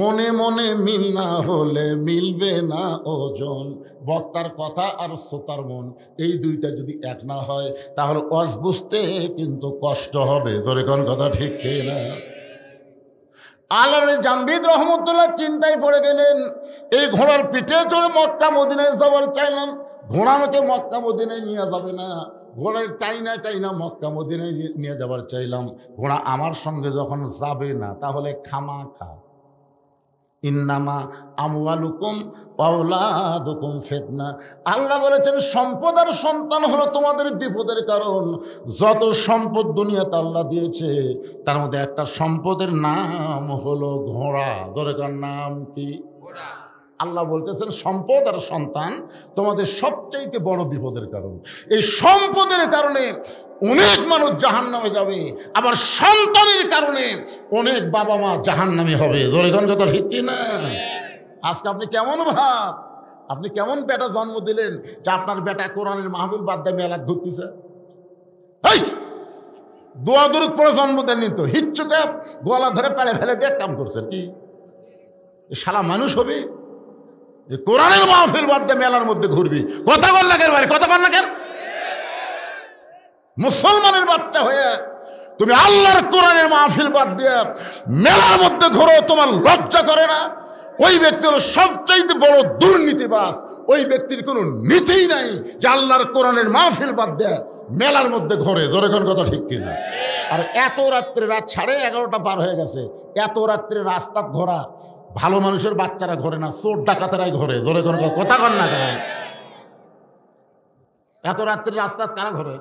[SPEAKER 1] মনে মনে মিল না হলে মিলবে না ওজন। বক্তার কথা আর শ্রোতার মন এই দুইটা যদি এক না হয় তাহলে ওয়াজ বুঝতে কিন্তু কষ্ট হবে। জোরে কোন কথা ঠিক না? আল্লাহর জামবিদ রহমতুল্লাহ চিন্তায় পড়ে গেলেন, এই ঘোড়ার পিঠে চড়ে মক্কা মদিনায় যাওয়ার চাইলাম, ঘোড়া আমাকে মক্কা মদিনায় নিয়ে যাবে না। ঘোড়ার টাইনা টাইনা মক্কা মদিনায় নিয়ে যাবার চাইলাম, ঘোড়া আমার সঙ্গে যখন যাবে না তাহলে খামাখা। ইন্নামা আমওয়ালুকুম আওলাদুকুম ফিতনা। আল্লাহ বলেছেন সম্পদ আর সন্তান হলো তোমাদের বিপদের কারণ। যত সম্পদ দুনিয়াতে আল্লাহ দিয়েছে তার মধ্যে একটা সম্পদের নাম হলো ঘোড়া। দরকার নাম কি? ঘোড়া। আল্লাহ বলতেছেন সম্পদ আর সন্তান তোমাদের সবচাইতে বড় বিপদের কারণ। এই সম্পদের কারণে অনেক মানুষ জাহান্নামে যাবে, আবার সন্তানের কারণে অনেক বাবা মা জাহান্নামী হবে। জোরেগণ কথা ঠিক না? আজকে আপনি কেমন ভাব, আপনি কেমন বেটা জন্ম দিলেন যে আপনার বেটা কোরআনের মাহফিল বাদ দিয়ে মেলা ঘুরতেছে? এই দোয়া দরুদ পড়ে জন্ম দেননি তো, হিচ্ছুকে গলা ধরে পেড়ে ফেলে দিয়ে কাম করছেন কি? শালা মানুষ হবে? কোরআনের মাহফিল বাদ দিয়ে মেলার মধ্যে ঘুরবি? কথা বল না কেন ভাই, কথা বল না কেন? মুসলমানের বাচ্চা হয়ে তুমি আল্লাহর কোরআনের মাহফিল বাদ দিয়ে মেলার মধ্যে ঘোরো, তোমার লজ্জা করে না? ওই ব্যক্তি হলো সবচাইতে বড় দুর্নীতিবাজ। ওই ব্যক্তির কোনো নীতিই নাই যে আল্লাহর কোরআনের মাহফিল বাদ দিয়ে মেলার মধ্যে ঘোরে। জোরে কোন কথা ঠিক কিনা? আর এত রাত্রে, রাত 11:30 পার হয়ে গেছে, এত রাত্রে রাস্তা ঘোরা ভালো মানুষের বাচ্চারা ঘরে না, চোর ডাকাতেরাই ঘরে। জোরে কোন কথা কন না কেন? এত রাত্রে রাস্তা কারা ঘরে?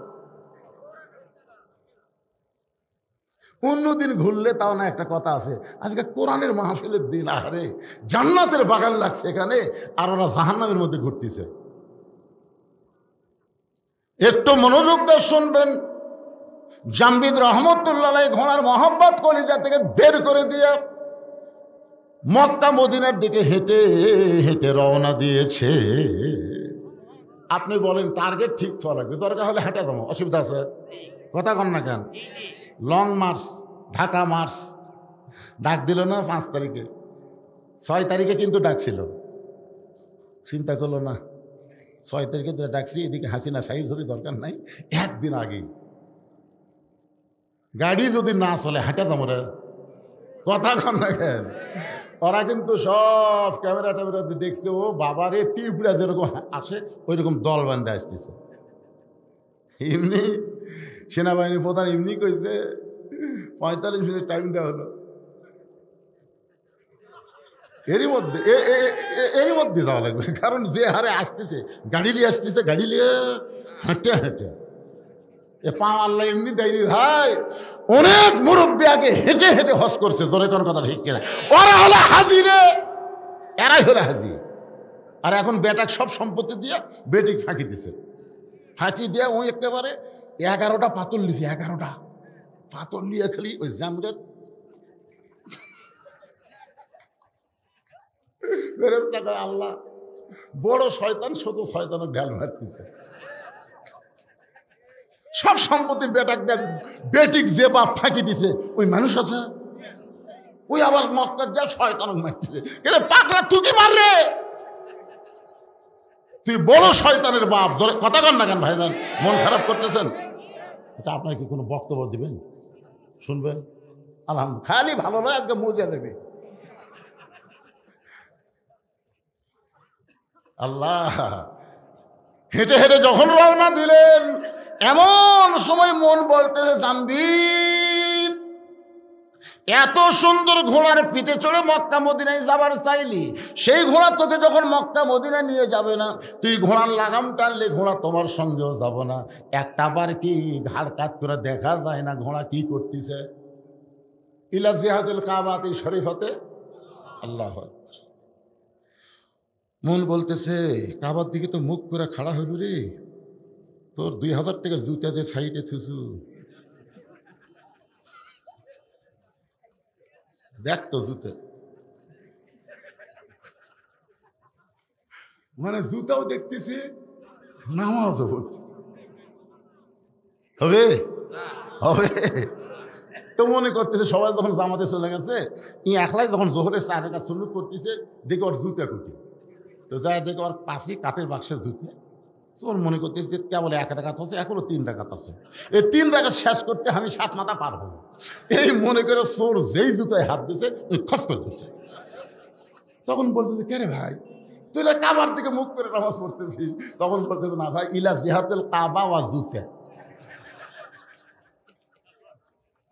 [SPEAKER 1] অন্যদিন ঘুরলে তাও না, একটা কথা আছে, আজকে কোরআনের মাহফিলের দিন, আরে জান্নাতের বাগান লাগছে এখানে, আর ওরা জাহান্নামের মধ্যে ঘুরতেছে। একটু মনোযোগ দিয়ে শুনবেন। জামবিদ রহমতুল্লাহ ঘোড়ার মহব্বত কলিজা থেকে বের করে দিয়ে মক্কা মদিনার দিকে হেঁটে হেঁটে রওনা দিয়েছে। আপনি বলেন টার্গেট ঠিক থাকা লাগবে, দরকার হলে হেঁটে যাবো, অসুবিধা আছে? কথা কন না কেন? লং মার্চ, ঢাকা মার্চ, ডাক দিল না 5 তারিখে, 6 তারিখে কিন্তু ডাকছিল, চিন্তা করলো না 6 তারিখে তো ডাকছি, এদিকে হাসিনা সাইজ ধরে দরকার নাই, একদিন আগেই গাড়ি যদি না চলে হাঁটা যাবো রে, কথা কন না কেন? ওরা কিন্তু সব ক্যামেরা ট্যামেরাতে দেখছে, ও বাবারে পিঁপড়া যেরকম আসে ওই রকম দল বান্ধে আসতেছে। এমনি সেনাবাহিনী প্রধান এমনি কইছে 45 মিনিট টাইম দেওয়া হলো, এরই মধ্যে যাওয়া লাগবে, কারণ যে হারে আসতেছে গাড়ি নিয়ে আসতেছে, গাড়ি নিয়ে হাঁটে হাঁটে এ পা আল্লাহ এমনি দেয়নি ভাই। অনেক মুরব্বী আগে হেঁটে হেঁটে হজ করছে, জোরে কোন কথা ঠিক কিনা? ওরা হলো হাজি রে, এরাই হলো হাজি। আর এখন বেটাক সব সম্পত্তি দিয়ে বেটিক ফাঁকি দিছে, ফাঁকি দিয়ে ওই একেবারে 11টা পাথর লিছে, 11টা পাথর নিয়ে খালি ওই জামরেদ ফেরেশতা কয় আল্লাহ বড় শয়তান, শুধু শয়তানের ঢাল মারতেছে, সব সম্পত্তি বেটাক দেখ, বেটিক যে বাপ ফাঁকি দিছে ওই মানুষ আছে, ওই আবার মক্কা যা শয়তান মারছে, কেন পাগলা তুই কি মাররে, তুই বড় শয়তানের বাপ। কথা কন না কেন ভাইজান, মন খারাপ করতেছেন? আচ্ছা আপনার কি কোনো বক্তব্য দিবেন, শুনবেন? আলহামদুলিল্লাহ, খালি ভালো নয়, আজকে মজা দেবে। আল্লাহ হেঁটে হেঁটে যখন রওনা দিলেন, এমন সময় মন বলতেছে জাম্বিত, এত সুন্দর ঘোড়ার পিঠে চড়ে মক্কা মদিনায় যাবার চাইলি, সেই ঘোড়া তোকে যখন মক্কা মদিনায় নিয়ে যাবে না, তুই ঘোড়ার লাগাম টানলে ঘোড়া তোমার সঙ্গেও যাব না। একটা বার কি ঘাড় কাত করে দেখা যায় না ঘোড়া কি করতেছে? ইলা জিহাদুল কাবাত শরীফতে আল্লাহ। মন বলতেছে কাবার দিকে তো মুখ করে খাড়া হইল রে, তোর 2000 টাকার জুতা যে সাইডে থুসু, দেখ তো জুতা, মানে জুতাও দেখতেছে, নামাজও পড়তেছে, হবে হবে তো মনে করতেছে সবাই যখন জামাতে চলে গেছে, ই একলাই যখন জোহরের 4 রাকাত সুন্নত করতেছে, দেখে ওর জুতা কুটি, তো যাই দেখে ওর পাশে কাঠের বাক্সে জুতা, ওর মনে করতেছে কেবল 1 রাকাত হচ্ছে, এখনো 3 রাকাত আছে, এই 3 রাকাত শেষ করতে আমি 7 মাথা পারবো, এই মনে করে চোর যেই জুতায় হাত দিয়েছে ওই খস করে দিচ্ছে। তখন বলতেছে কে রে ভাই, তুই কাবার দিকে মুখ করে নামাজ পড়তেছিস? তখন বলতেছে না ভাই, ইলা জিহাদুল কাবা ওয়া জুতা,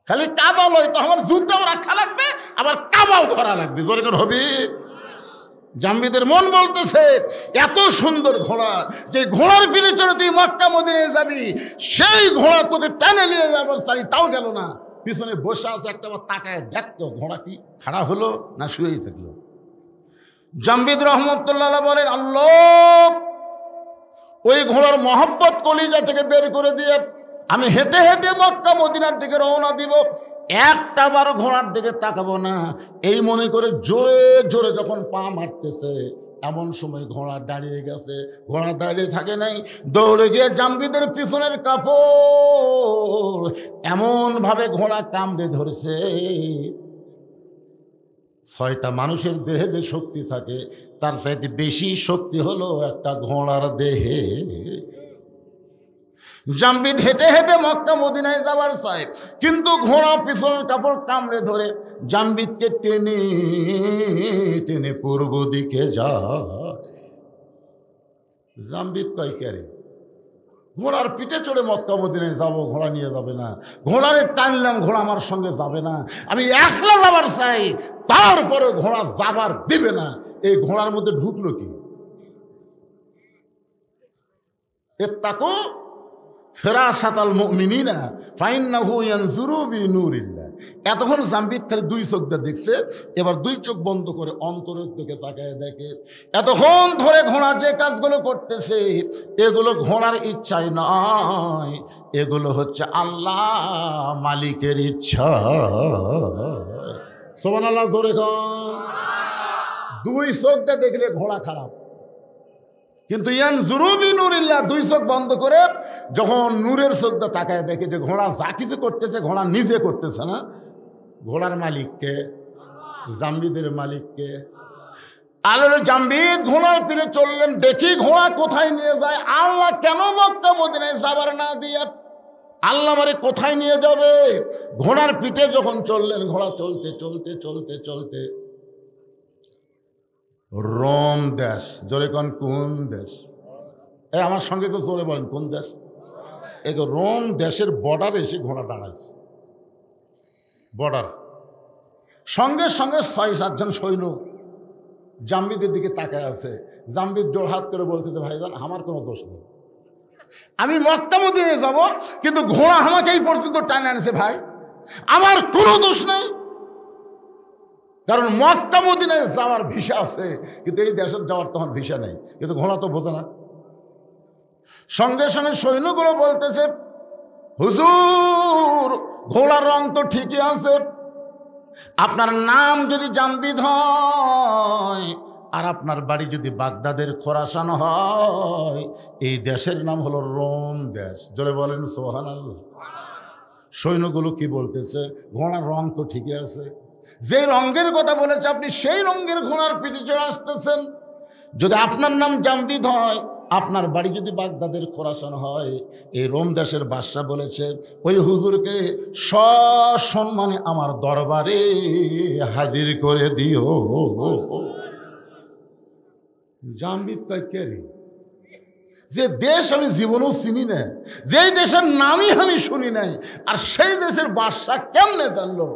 [SPEAKER 1] খালি কাবা লয় তো আমার জুতাও রাখা লাগবে, আবার কাবাও করা লাগবে, জোরে করে হবে। জাম্বিদের মন বলতেছে এত সুন্দর ঘোড়া, যে ঘোড়ার পিঠে চড়ে তুই মক্কা মদিনায় যাবি, সেই ঘোড়া তোকে টেনে নিয়ে যাবার চাই, তাও গেল না, পিছনে বসে আছে, একটা তাকায় দেখতো ঘোড়া কি খাড়া হলো না শুয়েই থাকলো। জাম্বিদ রহমতুল্লাহ বলেন আল্লাহ, ওই ঘোড়ার মহব্বত কলিজা থেকে বের করে দিয়ে আমি হেঁটে হেঁটে মক্কা মদিনার দিকে রওনা দিব, একটা বার ঘোড়ার দিকে তাকাবো না, এই মনে করে জোরে জোরে যখন পা মারতেছে, এমন সময় ঘোড়া দাঁড়িয়ে গেছে। ঘোড়া দাঁড়িয়ে থাকে নাই, দৌড়ে গিয়ে জাম্বিদের পিছনের কাপড় এমনভাবে ঘোড়া কামড়ে ধরেছে, 6টা মানুষের দেহে যে শক্তি থাকে তার চাইতে বেশি শক্তি হলো একটা ঘোড়ার দেহে। জাম্বিদ হেঁটে হেঁটে মক্কা মদিনায় যাবার চায়, কিন্তু ঘোড়া পিছনের কাপড় কামড়ে ধরে জাম্বিদকে টেনে টেনে পূর্ব দিকে যায়। জাম্বিদ কয় কে, ঘোড়ার পিঠে চড়ে মক্কা মদিনায় যাবো, ঘোড়া নিয়ে যাবে না, ঘোড়ারে টানলাম, ঘোড়া আমার সঙ্গে যাবে না, আমি একলা যাবার চাই, তারপরে ঘোড়া যাবার দিবে না। এই ঘোড়ার মধ্যে ঢুকলো কি? ইত্তাকু ফিরাসাতাল মুমিনিনা ফাইন্নাহু ইয়ানজুরু বিনূরিল্লাহ। এতক্ষণ জাম্বিদ খালি 2 চোখ দিয়ে দেখছে, এবার 2 চোখ বন্ধ করে অন্তরের দিকে তাকায় দেখে, এতক্ষণ ধরে ঘোড়া যে কাজগুলো করতেছে এগুলো ঘোড়ার ইচ্ছায় নয়, এগুলো হচ্ছে আল্লাহ মালিকের ইচ্ছা। সুবহানাল্লাহ, জোরে কর। 2 চোখ দিয়ে দেখলে ঘোড়া খারাপ, কিন্তু ইয়ানজুরু বিনূরিল্লাহ 2 চোখ বন্ধ করে যখন নূরের চোখ দিয়ে তাকায় দেখে যে ঘোড়া যা কিছু করতেছে ঘোড়া নিজে করতেছে না, ঘোড়ার মালিককে? জাম্বিদের মালিককে? আল্লাহ জাম্বিদ ঘোড়ার পিঠে চললেন, দেখি ঘোড়া কোথায় নিয়ে যায়। আল্লাহ কেন মক্কা মদিনায় যাবার না দিয়ে আল্লাহ আমারে কোথায় নিয়ে যাবে? ঘোড়ার পিঠে যখন চললেন, ঘোড়া চলতে চলতে চলতে চলতে রোম দেশ, জোরে কোন কোন দেশ? আমার সঙ্গে একটু জোরে বলেন, কোন দেশ? এই রোম দেশের বর্ডারে এসে ঘোড়া দাঁড়াইছে। বর্ডার সঙ্গে সঙ্গে ৬-৭ জন সৈন্য জাম্বিদের দিকে তাকায় আছে। জাম্বিদ জোড়হাত করে বলতেছে, ভাইজান আমার কোনো দোষ নেই, আমি মক্কা মদিনায় যাব, কিন্তু ঘোড়া আমাকে এই পর্যন্ত টানে আনছে ভাই, আমার কোনো দোষ নেই। কারণ মক্কা মদিনায় যাওয়ার ভিসা আছে, কিন্তু এই দেশে যাওয়ার তখন ভিসা নেই। কিন্তু ঘোড়া তো বোঝে না। সঙ্গে সঙ্গে সৈন্যগুলো বলতেছে, হুজুর ঘোড়ার রং তো ঠিকই আছে, আপনার নাম যদি জাম্বিদ হয় আর আপনার বাড়ি যদি বাগদাদের খোরাসান হয়, এই দেশের নাম হলো রোম দেশ। জোরে বলেন সুবহানাল্লাহ। সৈন্যগুলো কি বলতেছে, ঘোড়ার রং তো ঠিকই আছে, যে রঙের কথা বলেছে আপনি সেই রঙের ঘোড়ার পিঠে চড়ে আসতেছেন। যদি আপনার নাম জাম্বিদ হয়, আপনার বাড়ি যদি বাগদাদের খোরাসান হয়, এই রোম দেশের বাদশা বলেছে ওই হুজুরকে সসম্মানে আমার দরবারে হাজির করে দিও। জাম্বিদ কয় কে রে? যে দেশ আমি জীবনেও চিনি না, যেই দেশের নামই আমি শুনি নাই, আর সেই দেশের বাদশা কেমনে জানলো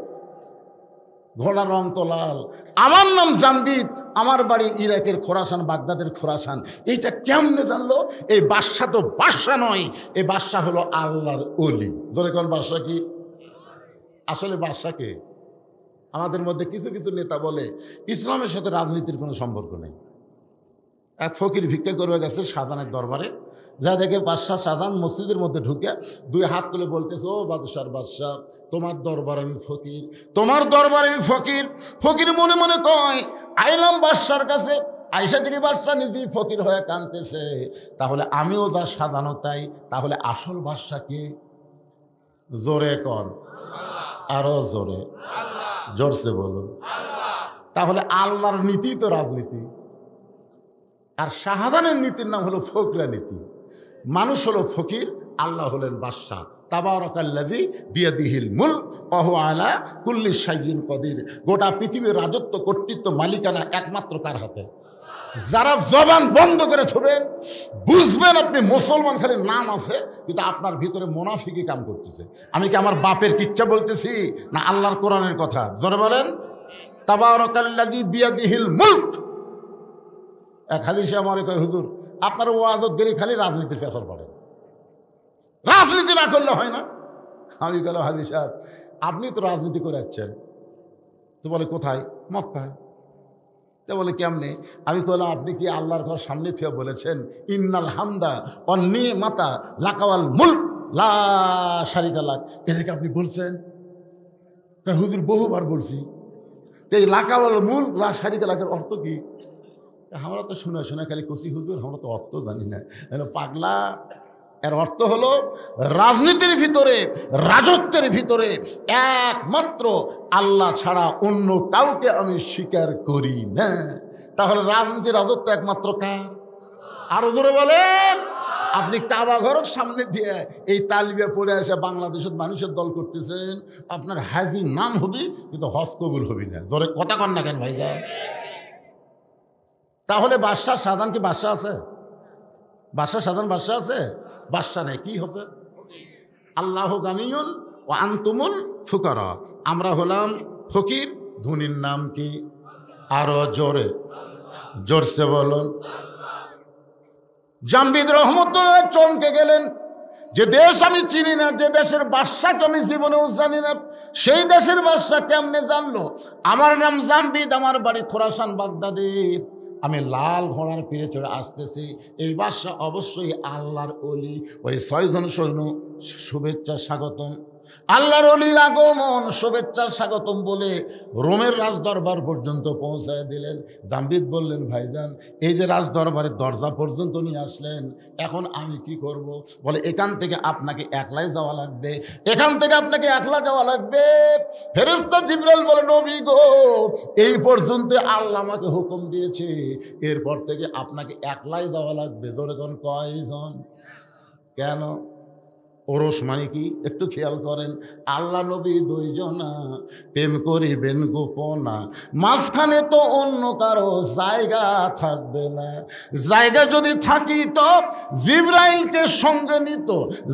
[SPEAKER 1] ঘোড়ার রং তো লাল, আমার নাম জাম্বিদ, আমার বাড়ি ইরাকের খোরাসান, বাগদাদের খোরাসান, এইটা কেমনে জানলো? এই বাদশা তো বাদশা নয়, এই বাদশা হলো আল্লাহর ওলি। ধরে কোন বাদশা কি? আসলে বাদশা কে? আমাদের মধ্যে কিছু কিছু নেতা বলে ইসলামের সাথে রাজনীতির কোনো সম্পর্ক নেই। এক ফকির ভিক্ষা করবে গেছে শাহজাহানের দরবারে, যা দেখে বাদশাহ শাহজাহান মসজিদের মধ্যে ঢুকে 2 হাত তুলে বলতেছে, ও বাদশার বাদশাহ, তোমার দরবার আমি ফকির, তোমার দরবারে আমি ফকির। ফকির মনে মনে কয়, আইলাম বাদশার কাছে, আইসা থেকে বাদশাহ নিজেই ফকির হয়ে কাঁদতেছে, তাহলে আমিও যা সাজানো তাই, তাহলে আসল বাদশা কে? জোরে কর, আরো জোরে, জোরসে বলুন। তাহলে আল্লাহর নীতি তো রাজনীতি, আর শাহজাহানের নীতির নাম হলো ফকরা নীতি। মানুষ হলো ফকির, আল্লাহ হলেন বাদশাহ। তাবারাকাল্লাযী বিয়াদিহিল মুলক ওয়া হুয়া আলা কুল্লি শাইইন কদির। গোটা পৃথিবীর রাজত্ব, কর্তৃত্ব, মালিকানা একমাত্র কার হাতে? যারা জবান বন্ধ করে থবেন, বুঝবেন আপনি মুসলমান, খালি নাম আছে, কিন্তু আপনার ভিতরে মুনাফিকি কাম করতেছে। আমি কি আমার বাপের কিচ্ছা বলতেছি না আল্লাহর কোরআনের কথা? জোরে বলেন, তাবারাকাল্লাযী বিয়াদিহিল মুলক। এক হাদিসে আমারে কয়, হুজুর আপনার ওয়াজত গেলে খালি রাজনীতির পেছর পড়ে, রাজনীতি না করলে হয় না। আমি গেলাম, হাদিস সাহেব আপনি তো রাজনীতি করে যাচ্ছেন। তো বলে কোথায়? মক্কায়। তো বলে কেমনে? আমি বললাম, আপনি কি আল্লাহর ঘর সামনে থেকে বলেছেন ইন্নাল হামদা অন্নি মাতা লাকাওয়াল মুলক লা শারিকা লাক? এটাকে আপনি বলছেন? হুজুর বহুবার বলছি। এই লাকাওয়াল মুলক লা শারিকা লাকের অর্থ কি? আমরা তো শুনে শুনে খালি কচি হুজুর, আমরা তো অর্থ জানি না। পাগলা, এর অর্থ হলো রাজনীতির ভিতরে, রাজত্বের ভিতরে একমাত্র আল্লাহ ছাড়া অন্য কাউকে আমি স্বীকার করি না। তাহলে রাজনীতি, রাজত্ব একমাত্র কার? আরো জোরে বলেন। আপনি কাবা ঘরের সামনে দিয়ে এই তালিবিয়া পড়ে এসে বাংলাদেশের মানুষের দল করতেছেন, আপনার হাজির নাম হবে কিন্তু হজ কবুল হবি না। জোরে কথা কন না কেন ভাইজান? তাহলে বাদশাহ শাহজাহান কি বাদশাহ আছে? বাদশাহ শাহজাহান বাদশাহ আছে? বাদশাহ নেই, কি হচ্ছে? আল্লাহু গানিয়ুন ওয়া আনতুমুল ফুকারা। আমরা হলাম ফকির, ধনীর নাম কি? আরো জোরে, জোরসে বলুন। জাম্বিদ রহমতুল্লাহ চমকে গেলেন, যে দেশ আমি চিনি না, যে দেশের বাদশাকে আমি জীবনেও জানি না, সেই দেশের বাদশা কেমনে জানলো আমার নাম জাম্বিদ, আমার বাড়ি খোরাসান বাগদাদে, আমি লাল ঘোড়ার পিঠে চড়ে আসতেছি। এই বাদশা অবশ্যই আল্লাহর ওলি। ওই 6 জন সৈন্য শুভেচ্ছা স্বাগতম আল্লাহর ওলির আগমন, শুভেচ্ছা স্বাগতম বলে রোমের রাজদরবার পর্যন্ত পৌঁছায় দিলেন। জামবিদ বললেন, ভাইজান এই যে রাজদরবারের দরজা পর্যন্ত নিয়ে আসলেন, এখন আমি কি করব? বলে, এখান থেকে আপনাকে একলাই যাওয়া লাগবে, এখান থেকে আপনাকে একলা যাওয়া লাগবে। ফেরেশতা জিবরাইল বলে, নবী গো, এই পর্যন্ত আল্লাহ আমাকে হুকুম দিয়েছে, এরপর থেকে আপনাকে একলাই যাওয়া লাগবে। ধরে কোন কয়জন? কেন? ওরস মানে কি একটু খেয়াল করেন। আল্লাহ নবী দুইজনা, প্রেম করিবেন গোপনা, মাঝখানে তো অন্য কারো জায়গা থাকবে না। জায়গা যদি থাকিত জিবরাইলকে সঙ্গে নিত,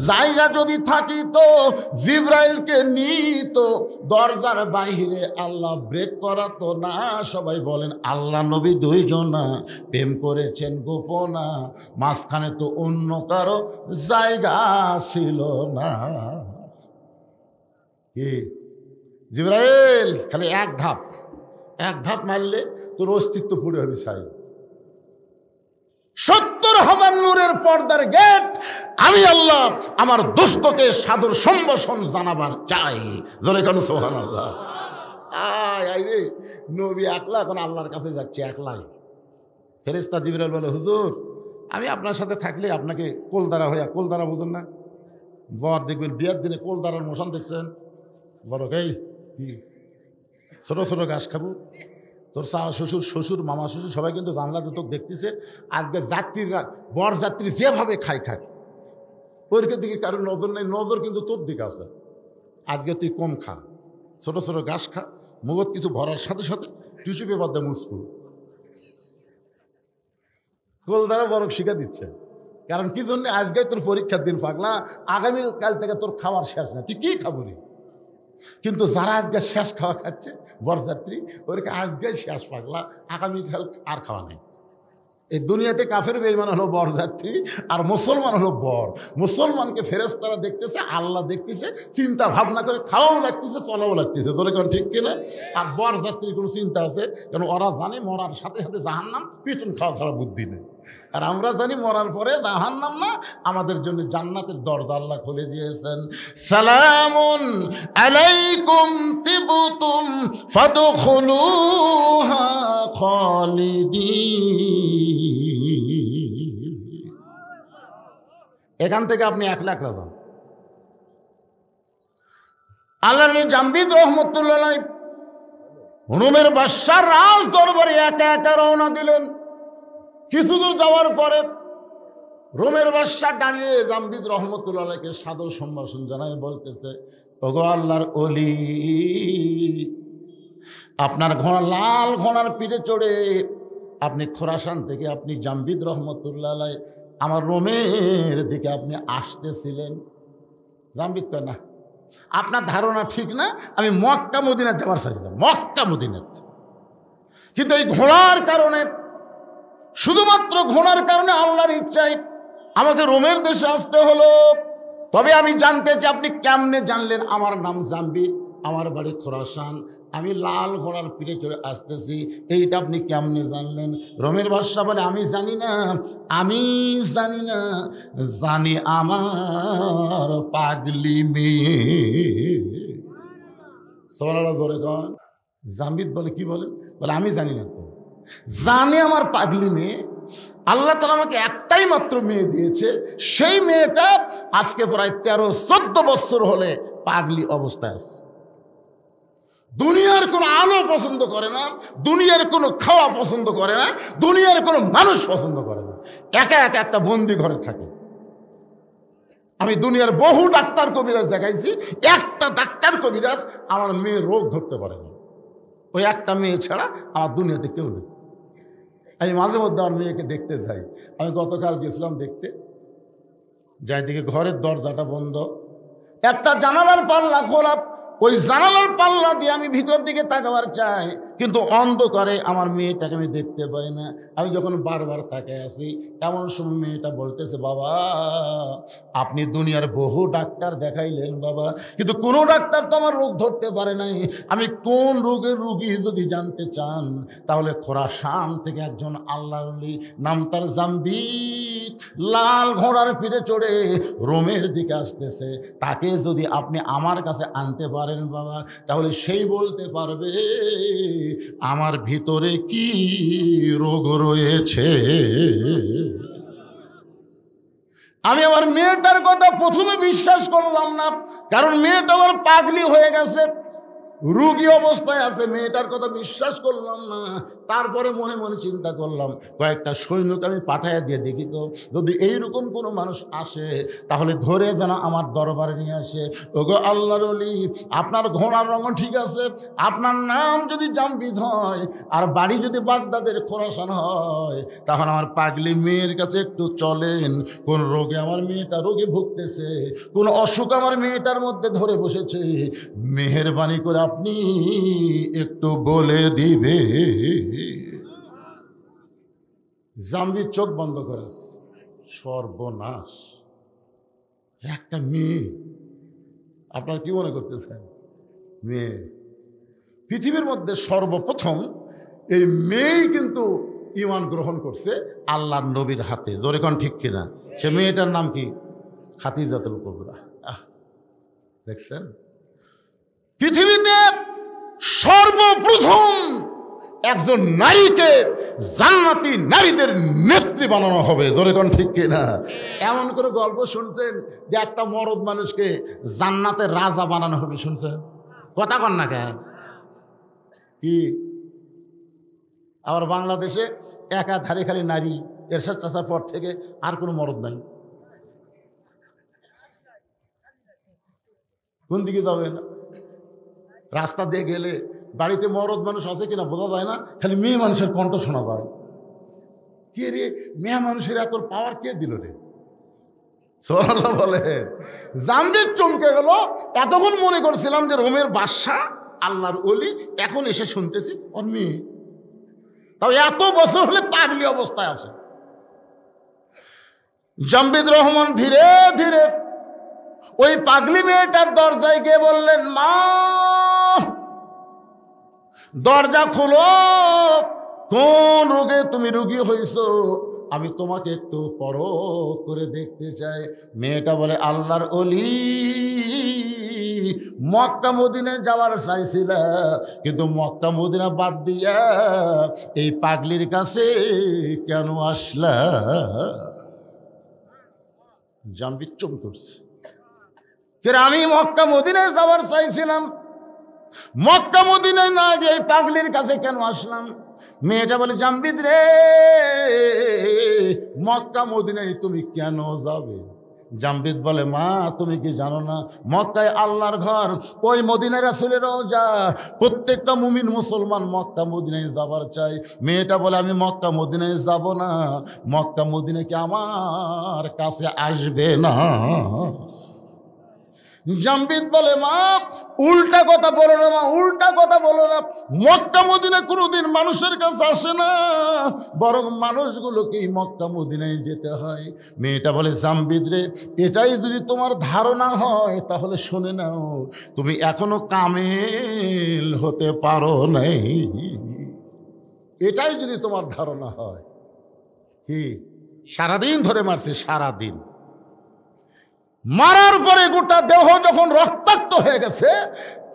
[SPEAKER 1] জায়গা যদি থাকিত জিবরাইলকে নিত, দরজার বাইরে আল্লাহ ব্রেক করাতো না। সবাই বলেন, আল্লাহ নবী দুইজনা প্রেম করেছেন গোপনা, মাঝখানে তো অন্য কারো জায়গা ছিল না। কি জিবরাইল খালি এক ধাপ মারলে তোর অস্তিত্ব পুড়ে হবে। সাই 70,000 নূরের পর্দার গেট আমি আল্লাহ আমার দোস্তকে সাদর সম্ভাষণ জানাবার চাই। ধরে কেন সুবহানাল্লাহ। আয় রে, নবী একলা এখন আল্লাহর কাছে যাচ্ছে একলাই। ফেরেশতা জিবরাইল বলে, হুজুর আমি আপনার সাথে থাকলে আপনাকে কোলদারা হইয়া, কোলদারা বুঝুন না, বর দেখবেন বিয়ার দিনে কোলদারার মোশন দেখছেন, বড় এই কি ছোটো ছোটো ঘাস খাবো, তোর শ্বশুর মামা শ্বশুর সবাই কিন্তু জানলাতে তোকে দেখতেছে। আজকে যাত্রীরা, বর যাত্রী যেভাবে খায় ওর দিকে কারোর নজর নেই, নজর কিন্তু তোর দিকে আছে। আজকে তুই কম খা, ছোটো ছোটো ঘাস খা, মুগত কিছু ভরার সাথে সাথে টিস্যু পেপার দিয়ে মুছবো। কোলদারা বরক শিখা দিচ্ছে। কারণ কি জন্য? আজকে তোর পরীক্ষার দিন পাগলা, আগামীকাল থেকে তোর খাওয়ার শেষ না, তুই কি খাবো রে? কিন্তু যারা আজকে শেষ খাওয়া খাচ্ছে বরযাত্রী, ওরকে আজকে শেষ পাগলা, আগামীকাল আর খাওয়া নেই। এই দুনিয়াতে কাফের বেঈমান হলো বরযাত্রী, আর মুসলমান হলো বর। মুসলমানকে ফেরেশতারা দেখতেছে, আল্লাহ দেখতেছে, চিন্তা ভাবনা করে খাওয়াও লাগতেছে, চলাও লাগতেছে। তোর কেন ঠিক কিনা? আর বরযাত্রীর কোনো চিন্তা আছে? কারণ ওরা জানে মরার সাথে সাথে জাহান্নাম, পিটুন খাওয়া ছাড়া বুদ্ধি নেই। আর আমরা জানি মরার পরে জাহান্নাম না, আমাদের জন্য জান্নাতের দরজা আল্লাহ খুলে দিয়েছেন। সালামুন আলাইকুম তিবতুম ফাদখুলুহা খালিদিন। এখান থেকে আপনি একলা যান। আল্লাহ জামবিদ রহমতুল্লাহ আলাইহি রোমের বাদশার রাজ দরবারে একা একা রওনা দিলেন। কিছু দূর যাওয়ার পরে রোমের বাদশা দাঁড়িয়ে জামবিদ রহমতুল্লাহ আলাইহিকে সাদর সম্ভাষণ জানায়, বলতেছে, ওগো আল্লাহর ওলি, আপনার ঘোড়া, লাল ঘোড়ার পিঠে চড়ে আপনি খোরাসান থেকে আপনি জামবিদ রহমতুল্লাহ আলাইহি আমার রোমের দিকে আপনি আসতেছিলেন। জামবিদ কয়, না আপনার ধারণা ঠিক না, আমি মক্কা মদিনা যাওয়ার চাইছিলাম, মক্কা মদিনাত। কিন্তু এই ঘোড়ার কারণে, শুধুমাত্র ঘোড়ার কারণে আল্লাহর ইচ্ছায় আমাকে রোমের দেশে আসতে হলো। তবে আমি জানতে চাই আপনি কেমনে জানলেন আমার নাম জামবিদ, আমার বাড়ি খোরাসান, আমি লাল ঘোড়ার পিঠে চড়ে আসতেছি, এইটা আপনি কেমনে জানলেন? রোমের বাদশা বলে, আমি জানি না, জানি আমার পাগলি মেয়ে। সুবহানাল্লাহ, জোরে কন। জামবিদ বলে, কি বলেন? বলে, আমি জানি না তো, জানে আমার পাগলি মেয়ে। আল্লাহ তাআলা আমাকে একটাই মাত্র মেয়ে দিয়েছে, সেই মেয়েটা আজকে প্রায় 13-14 বছর হলে পাগলি অবস্থায় আছে। দুনিয়ার কোনো আলো পছন্দ করে না, দুনিয়ার কোনো খাওয়া পছন্দ করে না, দুনিয়ার কোনো মানুষ পছন্দ করে না, একা একা একটা বন্দি ঘরে থাকে। আমি দুনিয়ার বহু ডাক্তার কবিরাজ দেখাইছি, একটা ডাক্তার কবিরাজ আমার মেয়ের রোগ ধরতে পারেনি। ওই একটা মেয়ে ছাড়া আমার দুনিয়াতে কেউ নেই। আমি মাঝে মধ্যে আমার মেয়েকে দেখতে যাই। আমি গতকাল গেছিলাম দেখতে, যাই দিকে ঘরের দরজাটা বন্ধ, একটা জানালার পাল্লা খোলা, ওই জানালার পাল্লা দিয়ে আমি ভিতর দিকে তাকাবার চাই, কিন্তু অন্ধকারে আমার মেয়েটাকে আমি দেখতে পাই না। আমি যখন বারবার তাকায় আছি, এমন সময় মেয়েটা বলতেছে, বাবা আপনি দুনিয়ার বহু ডাক্তার দেখাইলেন বাবা, কিন্তু কোনো ডাক্তার তো আমার রোগ ধরতে পারে নাই। আমি কোন রোগের রোগী যদি জানতে চান, তাহলে খোরাসান থেকে একজন আল্লাহর ওলি, নাম তার জামবিদ লাল ঘোড়ার পিঠে চড়ে রোমের দিকে আসতেছে, তাকে যদি আপনি আমার কাছে আনতে পারেন বাবা, তাহলে সেই বলতে পারবে আমার ভিতরে কি রোগ রয়েছে। আমি আমার মেয়েটার কথা প্রথমে বিশ্বাস করলাম না, কারণ মেয়েটা আমার পাগলি হয়ে গেছে, রোগী অবস্থায় আছে, মেয়েটার কথা বিশ্বাস করলাম না। তারপরে মনে মনে চিন্তা করলাম, কয়েকটা সৈন্যকে আমি পাঠাইয়া দিয়ে দেখি তো, যদি এইরকম কোনো মানুষ আসে তাহলে ধরে যেন আমার দরবারে নিয়ে আসে। ওগো আল্লাহর ওলি, আপনার ঘোড়ার রঙ ঠিক আছে, আপনার নাম যদি জামবিদ হয় আর বাড়ি যদি বাগদাদের খোরাসান হয়, তাহলে আমার পাগলি মেয়ের কাছে একটু চলেন। কোন রোগে আমার মেয়েটা রোগে ভুগতেছে, কোন অসুখ আমার মেয়েটার মধ্যে ধরে বসেছে, মেহেরবানি করে আপনি একটু বলে দিবে। জামবিদ চোখ বন্ধ করেছে। সর্বনাশ, একটা মেয়ে, আপনার কি মনে করতেছেন? মেয়ে পৃথিবীর মধ্যে সর্বপ্রথম এই মেয়েই কিন্তু ঈমান গ্রহণ করছে আল্লাহর নবীর হাতে। জোরে কোন ঠিক কিনা? সে মেয়েটার নাম কি? খাদিজাতুল কুবরা। দেখছেন, পৃথিবীতে সর্বপ্রথম একজন নারীকে জান্নাতি নারীদের নেত্রী বানানো হবে। জোরে কোন ঠিক কিনা? এমন করে গল্প শুনছেন যে একটা মরদ মানুষকে জান্নাতের রাজা বানানো হবে, শুনছেন? কথা কন না কেন? কি আবার বাংলাদেশে একাধারে খালি নারী, এরশাদ চাচার পর থেকে আর কোনো মরদ নাই। কোন দিকে যাবেন? রাস্তা দিয়ে গেলে বাড়িতে মরদ মানুষ আছে কিনা বোঝা যায় না, খালি মেয়ে মানুষের কণ্ঠ শোনা যায়। কে রে, মেয়ে মানুষের এত পাওয়ার কে দিল রে? সুবহানাল্লাহ বলে। জামবিদ চমকে গেল। এতক্ষণ মনে করছিলাম যে রোমের বাদশা আল্লাহর ওলি, এখন এসে শুনতেছি ওর মেয়ে। তাও এত বছর হলে পাগলি অবস্থায় আছে। জামবিদ রহমান ধীরে ধীরে ওই পাগলি মেয়েটার দরজায় গিয়ে বললেন, মা দরজা খোলো, কোন রোগে তুমি রোগী হয়েছো, আমি তোমাকে একটু পরখ করে দেখতে চাই। মেয়েটা বলে, আল্লাহর ওলি, মক্কা মদিনায় যাওয়ার চাইছিল, কিন্তু মক্কা মদিনা বাদ দিয়া এই পাগলির কাছে কেন আসলা? জামবিদ চমকে উঠছে। আমি মক্কা মদিনায় যাওয়ার চাইছিলাম, মক্কা মদিনায় না গিয়ে এই পাগলির কাছে কেন আসলাম? মেয়েটা বলে, জামবিদ রে, মক্কা মদিনায় তুমি কেন যাবে? জামবিদ বলে, মা তুমি কি জানো না, মক্কায় আল্লাহর ঘর, ওই মদিনায় রাসূলের রওজা, প্রত্যেকটা মুমিন মুসলমান মক্কা মদিনায় যাবার চাই। মেয়েটা বলে, আমি মক্কা মদিনায় যাব না, মক্কা মদিনা কি আমার কাছে আসবে না? জামবিদ বলে, মা উল্টা কথা বলো না, মা উল্টা কথা বলো না, মক্কা মদিনা কোনোদিন মানুষের কাছে আসে না, বরং মানুষগুলোকেই মক্কা মদিনায় যেতে হয়। মেয়েটা বলে, জামবিদ রে, এটাই যদি তোমার ধারণা হয় তাহলে শুনে নাও, তুমি এখনো কামেল হতে পারো নাই। এটাই যদি তোমার ধারণা হয়। কি সারাদিন ধরে মারছে, সারাদিন মারার পরে গোটা দেহ যখন রক্তাক্ত হয়ে গেছে,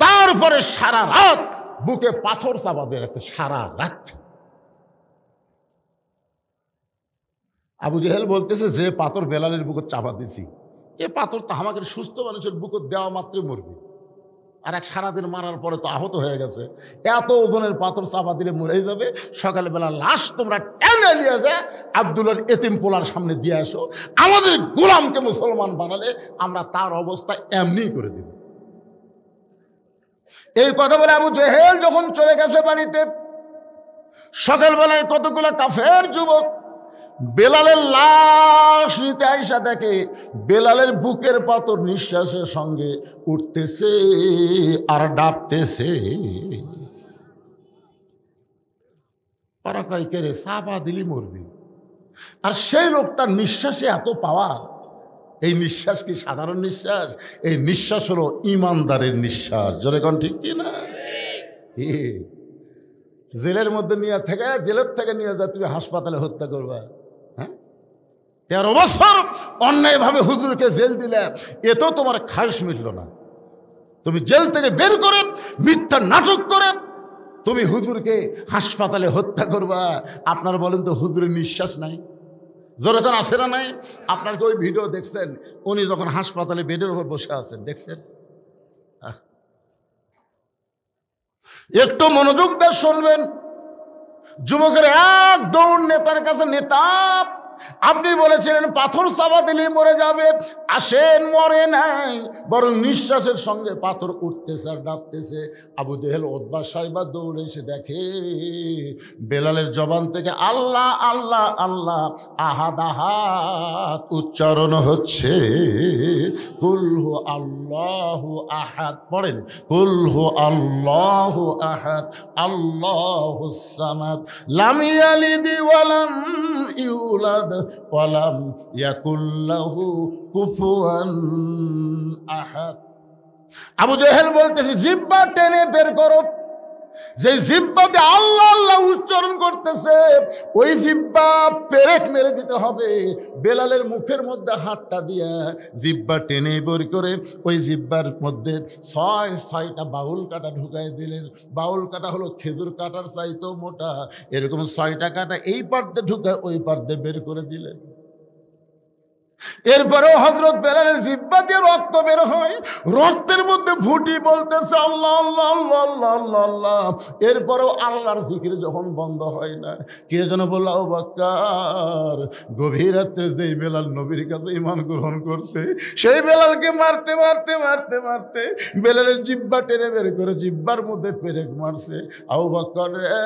[SPEAKER 1] তারপরে সারা রাত বুকে পাথর চাপা দিয়ে গেছে, সারা রাত। আবু জেহেল বলতেছে, যে পাথর বেলালের বুকে চাপা দিছি, এ পাথর তো আমাকে সুস্থ মানুষের বুকে দেওয়া মাত্র মরবে, আর এক সারাদিন মারার পরে তো আহত হয়ে গেছে, এত ওজনের পাথর চাপা দিলে মরে যাবে। সকালবেলা লাশ তোমরা টেনে নিয়ে যায় আব্দুল্লাহর এতিম পোলার সামনে দিয়ে আসো, আমাদের গোলামকে মুসলমান বানালে আমরা তার অবস্থা এমনি করে দেব। এই কথা বলে আবু জেহেল যখন চলে গেছে বাড়িতে, সকালবেলায় কতগুলো কাফের যুবক বেলালের লাশ নিতে আইসা দেখে বেলালের বুকের পাথর নিঃশ্বাসের সঙ্গে উঠতেছে আর ডাবতেছে। পারা কে রে, চাপা দিলি মরবি। আর সেই লোকটার নিঃশ্বাসে এত পাওয়া, এই নিঃশ্বাস কি সাধারণ নিঃশ্বাস? এই নিঃশ্বাস হলো ইমানদারের নিঃশ্বাস। জোরে কোন ঠিক কি না? জেলের মধ্যে নিয়ে থেকে, জেলের থেকে নিয়ে যা তুমি হাসপাতালে হত্যা করবা, হ্যাঁ? 13 বছর অন্যায়ভাবে হুজুরকে জেল দিলে, এত তোমার খায়শ মিটল না। তুমি জেল থেকে বের করে মিথ্যা নাটক করে তুমি হুজুরকে হাসপাতালে হত্যা করবা। আপনারা বলেন তো হুজুরের নিঃশ্বাস নাই, যখন আসে না নাই? আপনার কি ওই ভিডিও দেখছেন উনি যখন হাসপাতালে বেডের উপর বসে আছেন? দেখছেন? একটু মনোযোগ দিয়ে শুনবেন। যুবকের এক দৌড় নেতার কাছে, নেতা আপনি বলেছিলেন পাথর চাপা দিলে মরে যাবে, আসেন মরে নাই, বরং নিঃশ্বাসের সঙ্গে পাথর উঠতেছে আর ডাবতেছে। আবু জেহেল উতবা সাইবা দৌড়ে এসে দেখে বেলালের জবান থেকে আল্লাহ আল্লাহ আল্লাহ আহাদ আহাদ উচ্চারণ হচ্ছে। কুলহু আল্লাহু আহাদ, পড়েন কুলহু আল্লাহু আহাদ আল্লাহুস সামাদ লাম ইয়ালিদ ওয়া লাম ইউলাদ ওয়া লাম ইয়াকুল লাহু কুফুয়ান আহাদ। আবু জেহেল বলতেছে জিহ্বা টেনে বের করো। যে জিহ্বাতে আল্লাহ আল্লাহ উচ্চারণ করতেছে ওই জিহ্বা পেরেক মেরে দিতে হবে। বেলালের মুখের মধ্যে হাতটা দিয়ে জিহ্বা টেনে বের করে ওই জিহ্বার মধ্যে 6টা বাউল কাটা ঢুকাই দিলেন। বাউল কাটা হলো খেজুর কাটার চাইতেও মোটা, এরকম 6টা কাটা এই পার্তে ঢুকায় ওই পার্তে বের করে দিলেন। এরপরেও হযরত বেলালের জিহ্বা দিয়ে রক্ত বের হয়, রক্তের মধ্যে ফুটি বলতেছে আল্লাহ আল্লাহ আল্লাহ আল্লাহ আল্লাহ আল্লাহ। এরপরেও আল্লাহর জিকির যখন বন্ধ হয় না, কে যেন বলল আবু বকর, গভীর রাত্রে যেই বেলাল নবীর কাছে ঈমান গ্রহণ করছে সেই বেলালকে মারতে মারতে মারতে মারতে বেলালের জিহ্বা টেনে বের করে জিহ্বার মধ্যে পেরেক মারছে। আবু বকর রে,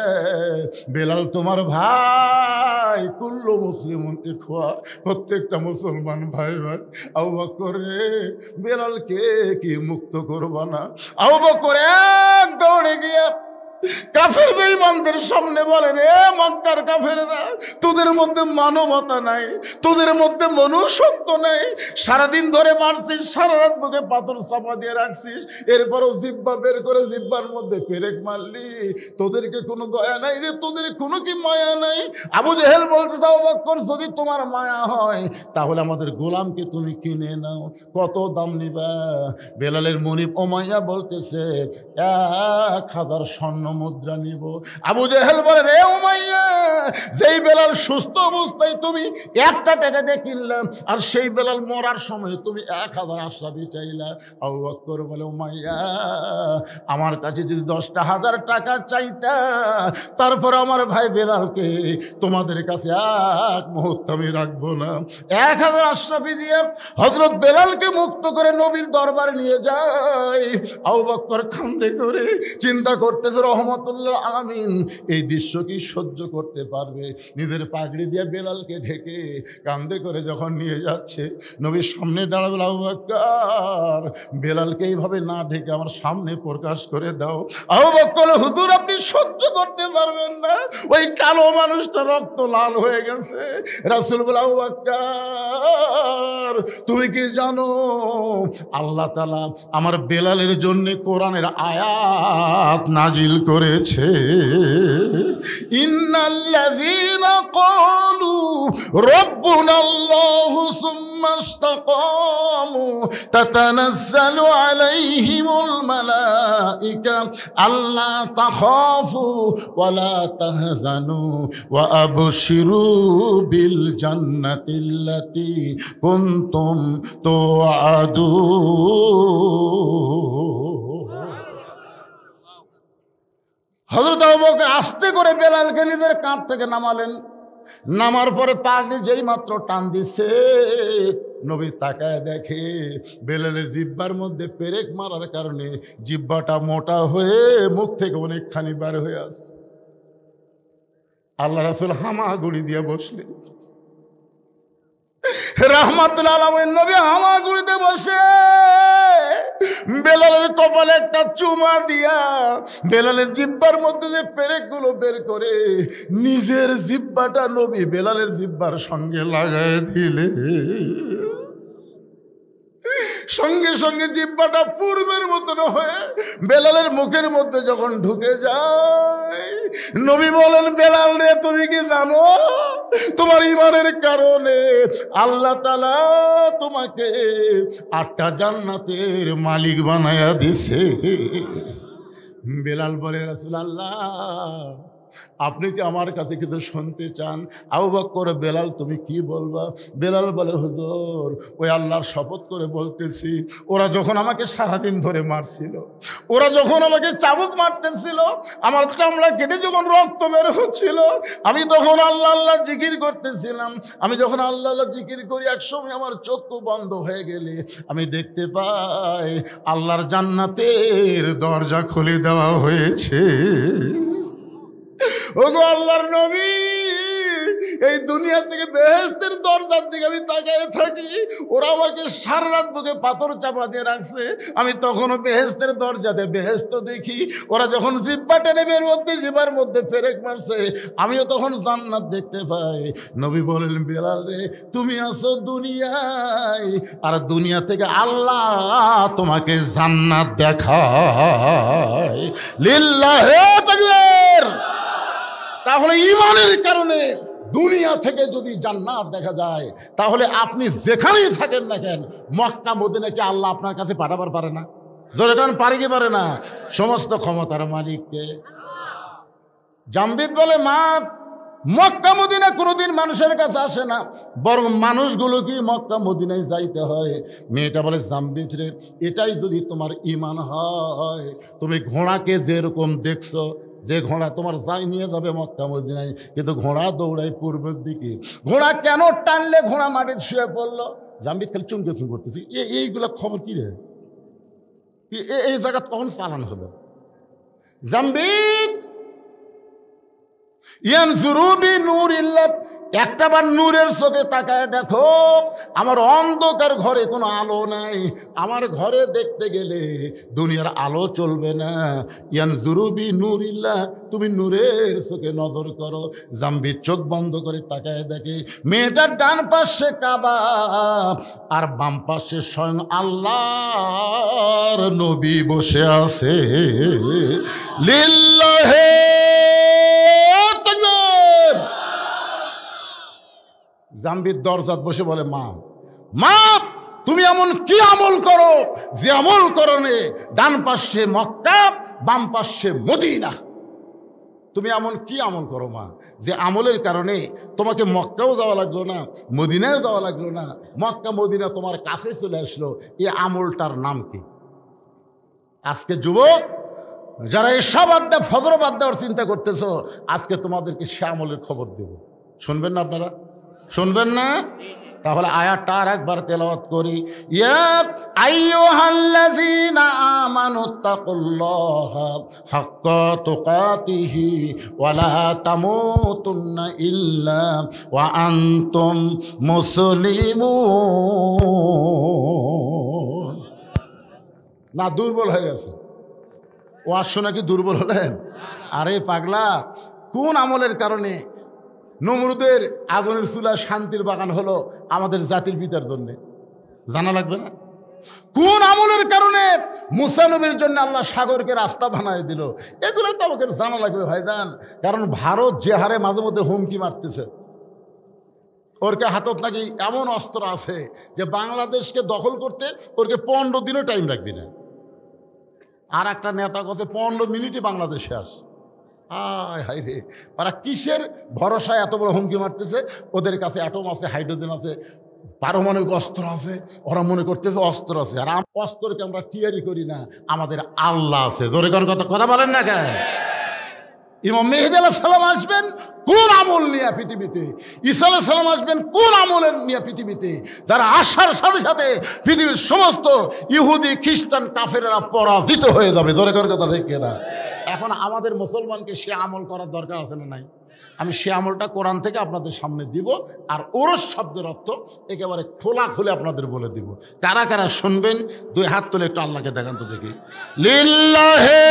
[SPEAKER 1] বেলাল তোমার ভাই, কুল্লু মুসলিমুন ইখওয়া, প্রত্যেকটা মুসলমান ভাই ভাই। আবু বকর রে, বেলালকে কি মুক্ত করবা না? আবু বকর এক দৌড়ে গিয়া কাফের বেঈমানদের সামনে বলে, রে মক্কার কাফেররা, তোদের মধ্যে মানবতা নাই, তোদের মধ্যে মনুষ্যত্ব নেই। সারাদিন ধরে মারছিস, সারা রাত বুকে পাথর চাপা দিয়ে রাখছিস, এরপরও জিহ্বা বের করে জিহ্বার মধ্যে পেরেক মারলি, তোদেরকে কোনো দয়া নাই রে, তোদের কোনো কি মায়া নাই? আবু জেহেল বলতে, আবু বকর যদি তোমার মায়া হয় তাহলে আমাদের গোলামকে তুমি কিনে নাও, কত দাম নিবা? বেলালের মনিব উমাইয়া বলতেছে 1000 স্বর্ণ মুদ্রা নিব। আবু জেহেল বলে, রে উমাইয়া, যেই বেলাল সুস্থ অবস্থায় তুমি 1টা টাকা দিয়ে কিনলাম, আর সেই বেলাল মরার সময় তুমি 1000 আশরাফি চাইলা। আবু বকর বলে, উমাইয়া, আমার কাছে যদি 10,000 টাকা চাইতা, তারপর আমার ভাই বেলালকে তোমাদের কাছে এক মুহূর্ত আমি রাখবো না। 1000 আশরাফি দিয়ে হযরত বেলালকে মুক্ত করে নবীর দরবারে নিয়ে যায়। আবু বকর কান্দে করে চিন্তা করতেছে, রহমতুল্লাহ আলামিন এই দৃশ্য কি সহ্য করতে পারবে? নিজের পাগড়ি দিয়ে বেলালকে ঢেকে কান্দে করে যখন নিয়ে যাচ্ছে, নবীর সামনে দাঁড়াবে, আবু বকর, বেলালকে এইভাবে না ঢেকে আমার সামনে প্রকাশ করে দাও। আবু বকর, হুজুর আপনি সহ্য করতে পারবেন না, ওই কালো মানুষটা রক্ত লাল হয়ে গেছে। রাসূল বলে, আবু বকর, তুমি কি জানো আল্লাহ তাআলা আমার বেলালের জন্য কোরআনের আয়াত নাজিল করেছে? ইন্নাল্লাযীনা ক্বালু রাব্বুনাল্লাহু সুম্মা ইসতাকামু তাতানাজ্জালু আলাইহিমুল মালায়েকা আল্লা তাখাফু ওয়া লা তাহজানু ওয়া আবশিরু বিল জান্নাতিল্লাতী কুনতুম তুআদুন। হযরত আবু বকর আস্তে করে বেলালকে নিজের কাঁধ থেকে নামালেন। নামার পরে পাগড়ি যেই মাত্র টান দিছে, নবী তাকায় দেখে বেলালের জিহ্বার মধ্যে পেরেক মারার কারণে জিহ্বাটা মোটা হয়ে মুখ থেকে অনেকখানি বার হয়ে আসে। আল্লাহ রাসূল হামাগুড়ি দিয়ে বসলেন। রাহমাতুল আলামিন নবী হামাগুড়িতে বসে বেলালের কপালে একটা চুমা দিয়া বেলালের জিহ্বার মধ্যে যে পেরেকগুলো বের করে নিজের জিহ্বাটা নবী বেলালের জিহ্বার সঙ্গে লাগায় দিলে। সঙ্গে সঙ্গে জিহ্বাটা পূর্বের মতন হয়ে বেলালের মুখের মধ্যে যখন ঢুকে যায়, নবী বলেন, বেলাল রে, তুমি কি জানো তোমার ঈমানের কারণে আল্লাহ তাআলা তোমাকে 8টা জান্নাতের মালিক বানায়া দিছে। বেলাল বলে, রাসূলুল্লাহ, আপনি কি আমার কাছে কিছু শুনতে চান? আবু বকর, বেলাল তুমি কি বলবা? বেলাল বলে, হুজুর, ওই আল্লাহর শপথ করে বলতেছি, ওরা যখন আমাকে সারাদিন ধরে মারছিল, ওরা যখন আমাকে চাবুক মারতেছিল, আমার চামড়া কেটে যখন রক্ত বের হচ্ছিল, আমি তখন আল্লাহ আল্লাহ জিকির করতেছিলাম। আমি যখন আল্লাহ আল্লাহ জিকির করি, একসময় আমার চক্ষু বন্ধ হয়ে গেলে আমি দেখতে পাই আল্লাহর জান্নাতের দরজা খুলে দেওয়া হয়েছে। ওগো আল্লাহর নবী, এই দুনিয়া থেকে বেহেশতের দরজার দিকে আমি তাকিয়ে থাকি, ওরা আমাকে সারা রাত বুকে পাথর চাপা দিয়ে রাখছে, আমি তখনও বেহেশতের দরজাতে বেহেশত দেখি। ওরা যখন জিহ্বা টেনে বের মধ্যে জিহ্বার মধ্যে ফেরেক মারছে, আমিও তখন জান্নাত দেখতে পাই। নবী বলেন, বেলাল রে, তুমি আছো দুনিয়ায়, আর দুনিয়া থেকে আল্লাহ তোমাকে জান্নাত দেখায়। লিল্লাহে তাকবীর। তাহলে ঈমানের কারণে দুনিয়া থেকে যদি জান্নাত দেখা যায়, তাহলে আপনি যেখানেই থাকেন না কেন, মক্কা মদিনাকে আল্লাহ আপনার কাছে পাঠাবার পারে না? জোরে কারণ পারে কি পারে না? সমস্ত ক্ষমতার মালিককে। জামবিদ বলে, মা, মক্কা মদিনা কোনোদিন মানুষের কাছে আসে না, বরং মানুষগুলো কি মক্কা মদিনায় যাইতে হয়। মেয়েটা বলে, জামবিদ রে, এটাই যদি তোমার ঈমান হয়, তুমি ঘোড়াকে যেরকম দেখছো, যে ঘোড়া তোমার যাই নিয়ে যাবে মক্কা মদিনায়, কিন্তু ঘোড়া দৌড়ায় পূর্বের দিকে। ঘোড়া কেন টানলে ঘোড়া মাটির শুয়ে পড়লো? জামবিদ খালি চুমকে চুম করতেছি, এইগুলা খবর কি রে? এই জায়গা কখন চালান হলো? জামবিদ ইয়ানজুরুবি নূরিল্লাহ, একটাবার নূরের চোখে তাকায় দেখো, আমার অন্ধকার ঘরে কোনো আলো নাই। আমার ঘরে দেখতে গেলে দুনিয়ার আলো চলবে না। ইয়ানজুরুবি নূরিল্লাহ, তুমি নূরের চোখে নজর করো। জামবিদ চোখ বন্ধ করে তাকায় দেখে, মেয়েটার ডান পাশে কাবা, আর বাম পাশে স্বয়ং আল্লাহর নবী বসে আছে। লিল্লাহে জামবিদ দরজাত বসে বলে, মা, মা, তুমি এমন কি আমল করো যে আমল করনে ডান পাশে মক্কা, বাম পাশে মদিনা? তুমি এমন কি আমল করো মা, যে আমলের কারণে তোমাকে মক্কাও যাওয়া লাগলো না, মদিনাও যাওয়া লাগলো না, মক্কা মদিনা তোমার কাছে চলে আসলো? এই আমলটার নাম কি? আজকে যুবক যারা এসব আড্ডা ফজর বাদ দেওয়ার চিন্তা করতেছো, আজকে তোমাদেরকে সে আমলের খবর দেব। শুনবেন না আপনারা? শুনবেন না? তাহলে আয়াতটা আর একবার তেলাওয়াত করি। ইয়া আইয়ুহাল্লাযীনা আমানুত্তাকুল্লাহা হাক্কা তুকাতিহি ওয়া লা তামুতুন্না ইল্লা ওয়া আনতুম মুসলিমুন। না, দুর্বল হয়ে গেছে ওয়াজ শোনা কি দুর্বল হলেন? আরে পাগলা, কোন আমলের কারণে নমরুদের আগুনের চুলা শান্তির বাগান হলো আমাদের জাতির পিতার জন্য? জানা লাগবে না? কোন আমলের কারণে মুসা নবীর জন্য আল্লাহ সাগরকে রাস্তা বানায় দিল? এগুলো তো আমাকে জানা লাগবে ভাইজান। কারণ ভারত যে হারে মাঝে মধ্যে হুমকি মারতেছে, ওরকে হাতত নাকি এমন অস্ত্র আছে যে বাংলাদেশকে দখল করতে ওরকে 15 দিনও টাইম লাগবে না। আর একটা নেতা কাছে 15 মিনিটে বাংলাদেশে আস। আয় হাই রে, ওরা কিসের ভরসায় এত বড় হুমকি মারতেছে? ওদের কাছে অ্যাটম আছে, হাইড্রোজেন আছে, পারমাণবিক অস্ত্র আছে। ওরা মনে করতেছে অস্ত্র আছে, আর অস্ত্রকে আমরা টিয়ারি করি না, আমাদের আল্লাহ আছে। জোরে কোন কথা বলেন না কেন? ইমাম মেহেদী আলাইহিস সালাম আসবেন কোন আমল নিয়ে পৃথিবীতে? ঈসা আলাইহিস সালাম আসবেন কোন আমলের নিয়ে পৃথিবীতে? যারা আসার সাথে সাথে পৃথিবীর সমস্ত ইহুদি খ্রিস্টান কাফেরেরা পরাজিত হয়ে যাবে। জোরে করে কথা ঠিক না? এখন আমাদের মুসলমানকে সে আমল করার দরকার আছে না নাই? আমি সে আমলটা কোরআন থেকে আপনাদের সামনে দিব, আর ওরস শব্দের অর্থ একেবারে খোলা খুলে আপনাদের বলে দিব। কারা কারা শুনবেন? 2 হাত তুলে একটু আল্লাহকে দেখান তো দেখি। লিল্লাহে